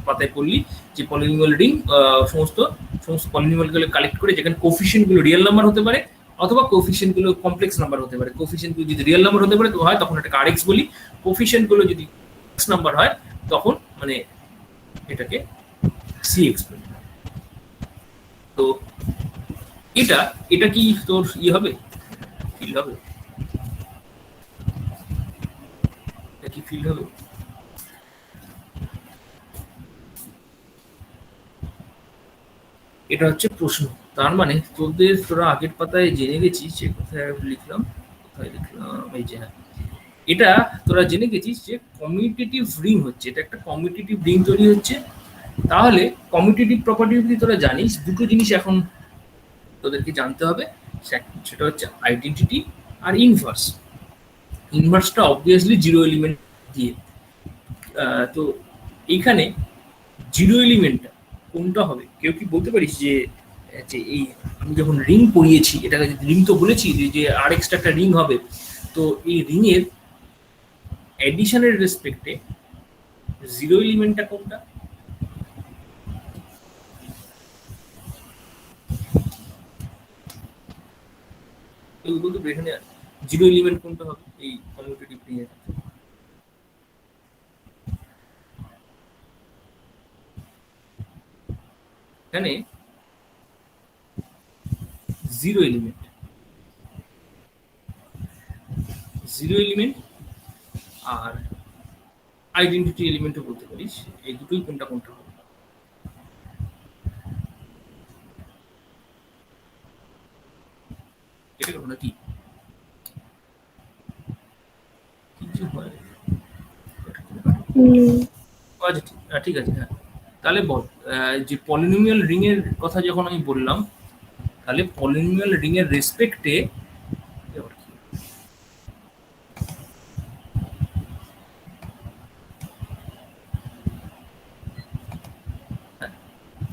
A: পাতায় পড়লি, যে পলিনোমিয়াল রিং সমস্ত পলিনোমিয়াল গুলো কালেক্ট করে, যেখানে কোফিশিয়েন্ট গুলো রিয়েল নাম্বার হতে পারে অথবা কোফিশিয়েন্ট গুলো কমপ্লেক্স নাম্বার হতে পারে। কোফিশিয়েন্ট গুলো যদি রিয়েল নাম্বার হতে পারে তো হয় তখন এটাকে আর এক্স বলি, কোফিশিয়েন্ট গুলো যদি নাম্বার হয় তখন মানে এটাকে সিএক্স বলি। তো এটা কি তোর হবে, ফিল হবে? এটা কি ফিল হবে? এটা হচ্ছে প্রশ্ন। তার মানে তোরা আগের পাতায় জেনে গেছিস, যে কোথায় লিখলাম, এই যে হ্যাঁ, এটা তোরা জেনে গেছিস যে কমিউটেটিভ রিং হচ্ছে, এটা একটা কমিউটেটিভ রিং তৈরি হচ্ছে। তাহলে কমিউটেটিভ প্রপার্টি যদি তোরা জানিস, দুটো জিনিস এখন তোদেরকে জানতে হবে, সেটা হচ্ছে আইডেন্টিটি আর ইনভার্স। ইনভার্সটা অবভিয়াসলি জিরো এলিমেন্ট দিয়ে। তো এইখানে জিরো এলিমেন্টটা কোনটা হবে? কেউ কি বলতে পারিস যে যে এই আমি যখন রিং পড়িয়েছি, এটাকে রিং তো বলেছি যে আর এক্সট্রা একটা রিং হবে, তো এই রিং এর এডিশনের রেসপেক্টে জিরো এলিমেন্টটা কোনটা? কেউ বলতে পারি এখানে জিরো এলিমেন্ট কোনটা হবে এই কমিউটেটিভ রিং এর? এখানে জিরো এলিমেন্ট, জিরো এলিমেন্ট আর আইডেন্টিটি এলিমেন্টও বলতে পারিস, এই দুটোই কোনটা কোনটা হবে? এটা কখনো কি কিছু হয়? আচ্ছা ঠিক আছে, হ্যাঁ। তাহলে বল, যে পলিনোমিয়াল রিং এর কথা যখন আমি বললাম, তাহলে পলিনোমিয়াল রিং এর রেসপেক্টে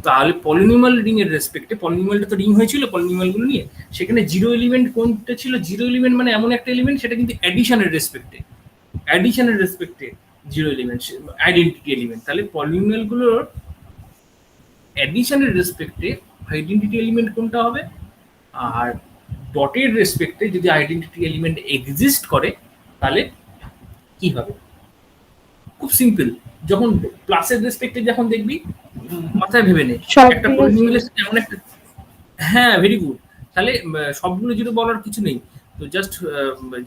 A: তাহলে পলিনোমিয়াল রিং এর রেসপেক্টে, পলিনোমিয়ালটা তো রিং হয়েছিল পলিনোমিয়াল গুলো নিয়ে, সেখানে জিরো এলিমেন্ট কোনটা ছিল? জিরো এলিমেন্ট মানে এমন একটা এলিমেন্ট সেটা কিন্তু অ্যাডিশনের রেসপেক্টে, অ্যাডিশনের রেসপেক্টে জিরো এলিমেন্ট, আইডেন্টিটি এলিমেন্ট। তাহলে পলিনোমিয়াল গুলোর অ্যাডিশনের রেসপেক্টে আইডেন্টিটি এলিমেন্ট কোনটা হবে? আর ডটের রেসপেক্টে যদি আইডেন্টিটি এলিমেন্ট এক্সিস্ট করে তাহলে কি হবে? খুব সিম্পল। যখন প্লাসের রেসপেক্টে যখন দেখবি, মাথায় ভেবে নে একটা পলিনোমিয়ালের সাথে এমন একটা, হ্যাঁ ভেরি গুড। তাহলে সবগুলো যেটা বলার কিছু নেই, তো জাস্ট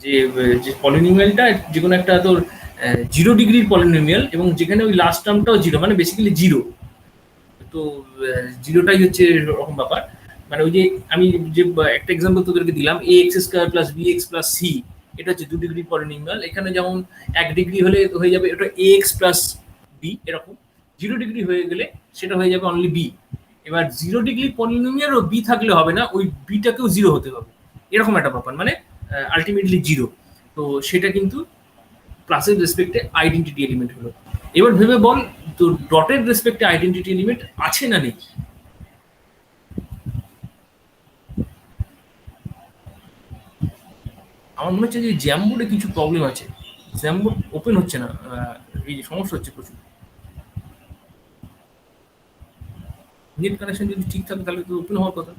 A: যে যে পলিনোমিয়ালটা যে কোনো একটা তোর জিরো ডিগ্রির পলিনোমিয়াল এবং যেখানে ওই লাস্ট টার্মটাও জিরো, মানে বেসিক্যালি জিরো, তো জিরোটাই হচ্ছে এরকম ব্যাপার। মানে ওই যে আমি যে একটা এক্সাম্পল তোদেরকে দিলাম, A X square plus B X plus C, এটা হচ্ছে 2 ডিগ্রি পলিনোমিয়াল। এখানে যেমন 1 ডিগ্রি হলে হয়ে যাবে এটা এ এক্স প্লাস বি, এরকম 0 ডিগ্রি হয়ে গেলে সেটা হয়ে যাবে অনলি বি। এবার 0 ডিগ্রি পলিনোমিয়ালও বি থাকলে হবে না, ওই বিটাকেও জিরো হতে হবে, এরকম একটা ব্যাপার, মানে আলটিমেটলি জিরো। তো সেটা কিন্তু ক্লাসের রেসপেক্টে আইডেন্টিটি এলিমেন্ট হলো। এবার ভেবে বল, তো ডটের রেসপেক্টে আইডেন্টিটি এলিমেন্ট আছে না নেই? আমার মনে হচ্ছে যে জ্যামবোর্ডে কিছু প্রবলেম আছে, জ্যামবোর্ড ওপেন হচ্ছে না, এই যে সমস্যা হচ্ছে প্রচুর। নেট কানেকশন যদি ঠিক থাকে তাহলে তো ওপেন হওয়ার কথা।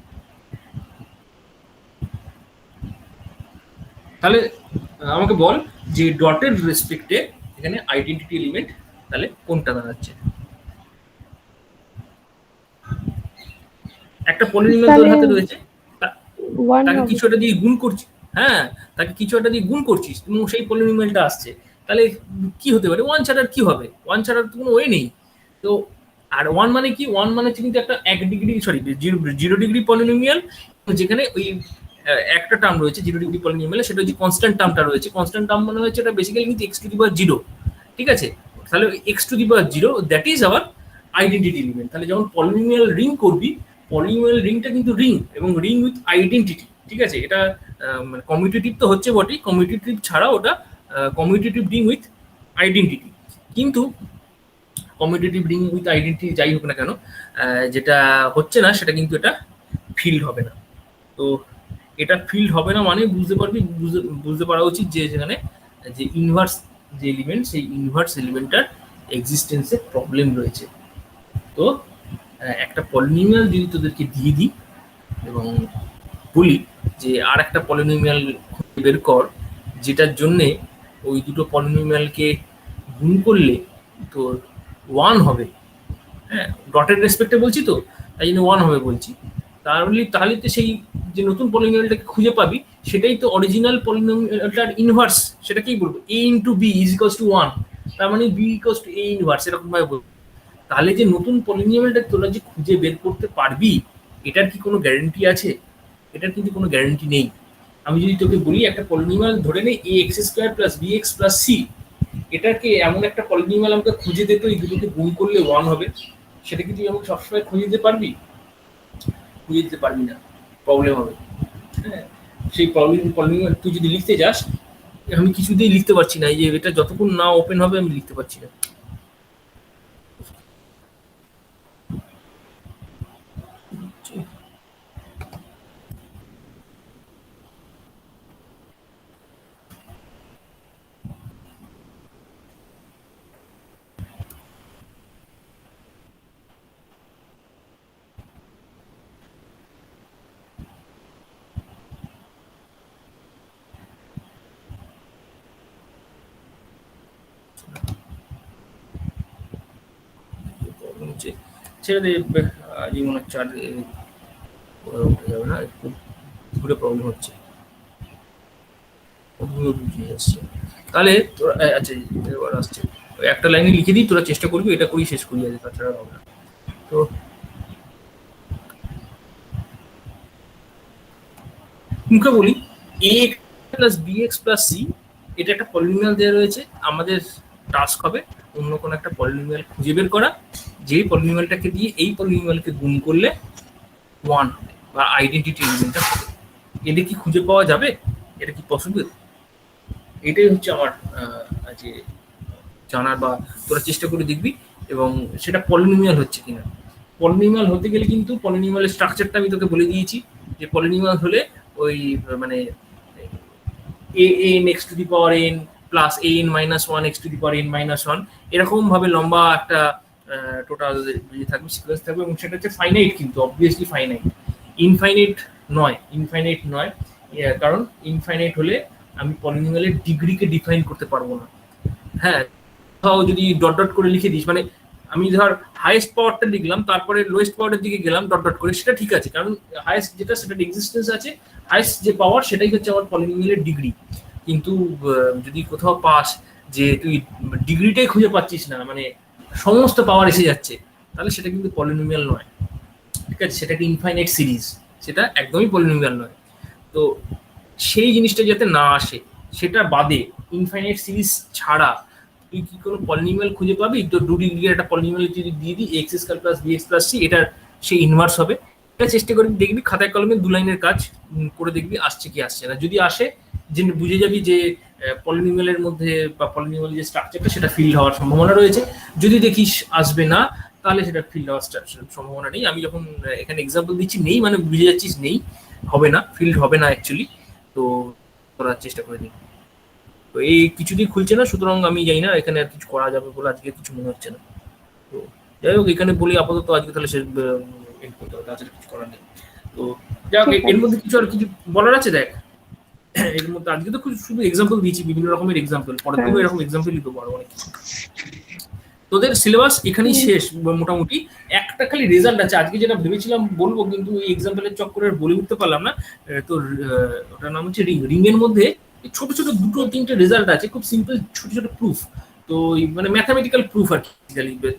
A: তাহলে আমাকে বল যে ডটের রেসপেক্টে এখানে আইডেন্টিটি এলিমেন্ট তাহলে কোনটা দাঁড়াচ্ছে? একটা পলিনোমিয়াল তোর হাতে রয়েছে, তাকে কিছু একটা দিয়ে গুণ করছিস, হ্যাঁ তাকে কিছু একটা দিয়ে গুণ করছিস এবং সেই পলিনোমিয়ালটা আসছে, তাহলে কি হতে পারে? ওয়ান ছাড়া কি হবে? ওয়ান ছাড়ার তো কোনো ওয়ে নেই। তো আর ওয়ান মানে কি? ওয়ান মানে হচ্ছে কিন্তু একটা 1 degree, sorry zero degree polynomial, যেখানে ওই একটা টার্ম রয়েছে 0 ডিগ্রি পলিনোমিয়ালে, সেটা হচ্ছে কনস্ট্যান্ট টার্মটা রয়েছে। কনস্ট্যান্ট টার্ম মানে হচ্ছে এটা বেসিক্যালি কিন্তু x to the power zero, ঠিক আছে? তাহলে x to the power zero, that is our identity element. তাহলে যখন পলিনোমিয়াল রিং করবি, পলিনোমিয়াল রিংটা কিন্তু রিং এবং রিং উইথ আইডেন্টিটি, ঠিক আছে? এটা মানে কমিউটেটিভ তো হচ্ছে বটেই, কমিউটেটিভ ছাড়া ওটা কমিউটেটিভ রিং উইথ আইডেন্টিটি। কিন্তু কমিউটেটিভ রিং উইথ আইডেন্টিটি যাই হোক না কেন, যেটা হচ্ছে না সেটা কিন্তু এটা ফিল্ড হবে না। তো এটা ফিল্ড হবে না মানে বুঝতে পারবি, বুঝতে পারা উচিত যে সেখানে যে ইনভার্স যে এলিমেন্ট, সেই ইনভার্স এলিমেন্টটার এক্সিস্টেন্সে প্রবলেম রয়েছে। তো একটা পলিনোমিয়াল যদি তোদেরকে দিয়ে দিই এবং বলি যে আর একটা পলিনোমিয়াল বের কর, যেটার জন্যে ওই দুটো পলিনোমিয়ালকে গুণ করলে তোর 1 হবে, হ্যাঁ ডটের রেসপেক্টে বলছি তো তাই জন্য 1 হবে বলছি। তাহলে তো সেই যে নতুন পলিনোমিয়ালটাকে খুঁজে পাবি, সেটাই তো অরিজিনাল পলিনোমিয়ালটার ইনভার্স। সেটাকেই বলবো a into B is equals to 1, তার মানে b equals to a inverse, এরকম ভাবে বলবো। তাহলে যে নতুন পলিনোমিয়ালটা তোরা যে খুঁজে বের করতে পারবি, এটার কি কোনো গ্যারান্টি আছে? এটার কিন্তু কোনো গ্যারান্টি নেই। আমি যদি তোকে বলি একটা পলিনোমিয়াল ধরে নেই A X square plus B X plus C, এটাকে এমন একটা পলিনোমিয়াল আমাকে খুঁজে দিত এই দুটোকে গুণ করলে 1 হবে, সেটা কি তুই আমাকে সবসময় খুঁজে দিতে পারবি? খুঁজে দিতে পারবি না, প্রবলেম হবে। হ্যাঁ, সেই পলিনোমিয়াল তুই যদি লিখতে যাস, আমি কিছুতেই লিখতে পারছি না, এই যে এটা যতক্ষণ না ওপেন হবে আমি লিখতে পারছি না। হচ্ছে, ছেড়ে দিয়ে আজই মনে হচ্ছে আর উঠে যাবে না, একটু ঘুরে প্রবলেম হচ্ছে, বুঝে যাচ্ছে। তাহলে তোরা আচ্ছা এবার আসছে, ওই একটা লাইনে লিখে দিই, তোরা চেষ্টা করবি এটা করেই শেষ করি আজ, তাছাড়া হবে না। তো মুখে বলি, A plus B X plus C, এটা একটা পলিনোমিয়াল দেওয়া রয়েছে, আমাদের টাস্ক হবে অন্য কোনো একটা পলিনোমিয়াল খুঁজে বের করা, যেই পলিনোমিয়ালটাকে দিয়ে এই পলিনোমিয়ালকে গুণ করলে 1 হবে বা আইডেন্টিটি এলিমেন্টটা হবে। এটা কি খুঁজে পাওয়া যাবে? এটা কি পসিবল? এটাই হচ্ছে আমার যে জানার, বা তোরা চেষ্টা করে দেখবি, এবং সেটা পলিনোমিয়াল হচ্ছে কিনা। পলিনোমিয়াল হতে গেলে কিন্তু পলিনোমিয়ালের স্ট্রাকচারটা আমি তোকে বলে দিয়েছি, যে পলিনোমিয়াল হলে ওই মানে A N X to the power N plus A N minus one x to the power N minus one, এরকম ভাবে লম্বা একটা টোটাল থাকবে, সিকোয়েন্স থাকবে, এবং সেটা হচ্ছে ফাইনাইট, কিন্তু অবভিয়াসলি ফাইনাইট, ইনফাইনাইট নয়, ইনফাইনাইট নয়। কারণ ইনফাইনাইট হলে আমি পলিনোমিয়ালের ডিগ্রিকে ডিফাইন করতে পারবো না। হ্যাঁ, কোথাও যদি ডট ডট করে লিখে দিস, মানে আমি ধর হাইয়েস্ট পাওয়ারটা লিখলাম, তারপরে লোয়েস্ট পাওয়ারের দিকে গেলাম ডট ডট করে, সেটা ঠিক আছে, কারণ হাইয়েস্ট যেটা সেটার এক্সিস্টেন্স আছে, হাইয়েস্ট যে পাওয়ার সেটাই হচ্ছে আমার পলিনোমিয়ালের ডিগ্রি। কিন্তু যদি কোথাও পাস যে তুই ডিগ্রিটাই খুঁজে পাচ্ছিস না, মানে সমস্ত পাওয়ার এসে যাচ্ছে, তাহলে সেটা কিন্তু পলিনোমিয়াল নয়, ঠিক আছে, সেটা একটা ইনফাইনাইট সিরিজ, সেটা একদমই পলিনোমিয়াল নয়। তো সেই জিনিসটা যাতে না আসে, সেটা বাদে ইনফাইনাইট সিরিজ ছাড়া তুই কি কোনো পলিনোমিয়াল খুঁজে পাবি? তো 2 ডিগ্রির একটা পলিনোমিয়াল যদি দিয়ে দিই X square plus B X plus C, এটার সে ইনভার্স হবে। এটা চেষ্টা করবি, দেখবি খাতায় কলমে 2 লাইনের কাজ করে দেখবি আসছে কি আসছে না। যদি আসে, যে বুঝে যাবি যে পলিনোমিয়ালের মধ্যে বা পলিনোমিয়াল যে স্ট্রাকচারটা সেটা ফিল হওয়ার সম্ভাবনা রয়েছে। যদি দেখিস আসবে না, তাহলে সেটা ফিল হওয়ার সম্ভাবনা নেই। আমি যখন এখানে এক্সাম্পল দিচ্ছি নেই, মানে বুঝে যাচ্ছিস নেই, হবে না, ফিল্ড হবে না অ্যাকচুয়ালি। তো করার চেষ্টা করে দেখবি। তো এই কিছুতেই খুলছে না, সুতরাং আমি জানি না এখানে আর কিছু করা যাবে বলে আজকে কিছু মনে হচ্ছে না। তো যাই হোক, এখানে বলি আপাতত আজকে তাহলে শেষ end করতে হবে, তাছাড়া কিছু করার নেই। তো যাই হোক,
B: ঠিক
A: এর
B: আছে।
A: মধ্যে কিছু আর কিছু বলার আছে দেখ। এর মধ্যে আজকে তো শুধু এক্সাম্পল দিয়েছি, বিভিন্ন রকমের এক্সাম্পল, পরের
B: হ্যাঁ।
A: দিনও এরকম এক্সাম্পলই দেবো আরো অনেক কিছু। তোদের সিলেবাস এখানেই শেষ মোটামুটি। একটা খালি রেজাল্ট আছে, আজকে যেটা ভেবেছিলাম বলবো, কিন্তু এই এক্সাম্পলের চক্করে বলে উঠতে পারলাম না। তোর ওটার নাম হচ্ছে রিং। রিং এর মধ্যে ছোট ছোট 2-3টে রেজাল্ট আছে, খুব সিম্পল ছোট ছোট প্রুফ। তো মানে ম্যাথামেটিক্যাল প্রুফ আর কি,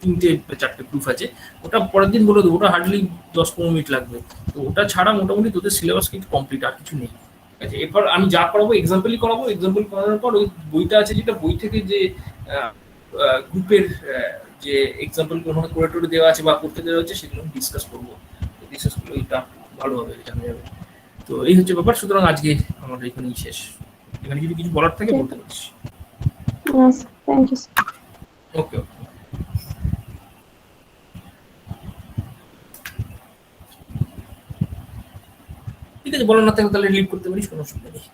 A: 3-4টে প্রুফ আছে। ওটা পরের দিন বলে দেবো, ওটা হার্ডলি 10-15 মিনিট লাগবে। তো ওটা ছাড়া মোটামুটি তোদের সিলেবাস কিন্তু কমপ্লিট, আর কিছু নেই। ঠিক আছে, এরপর আমি যা করাবো এক্সাম্পলই করাবো। এক্সাম্পল করানোর পর ওই বইটা আছে, যেটা বই থেকে যে গ্রুপের যে এক্সাম্পল করে টোরে দেওয়া আছে বা করতে দেওয়া হচ্ছে, সেগুলো ডিসকাস করবো। ডিসকাস করলে এটা ভালো হবে, জানা যাবে। তো এই হচ্ছে ব্যাপার। সুতরাং আজকে আমাদের এখানেই শেষ। এখানে যদি কিছু বলার থাকে বলতে পারিস।
B: Thank you.
A: ওকে, ওকে, ঠিক আছে। বলার না থাকলে তাহলে লিভ করতে পারিস, কোনো অসুবিধা নেই।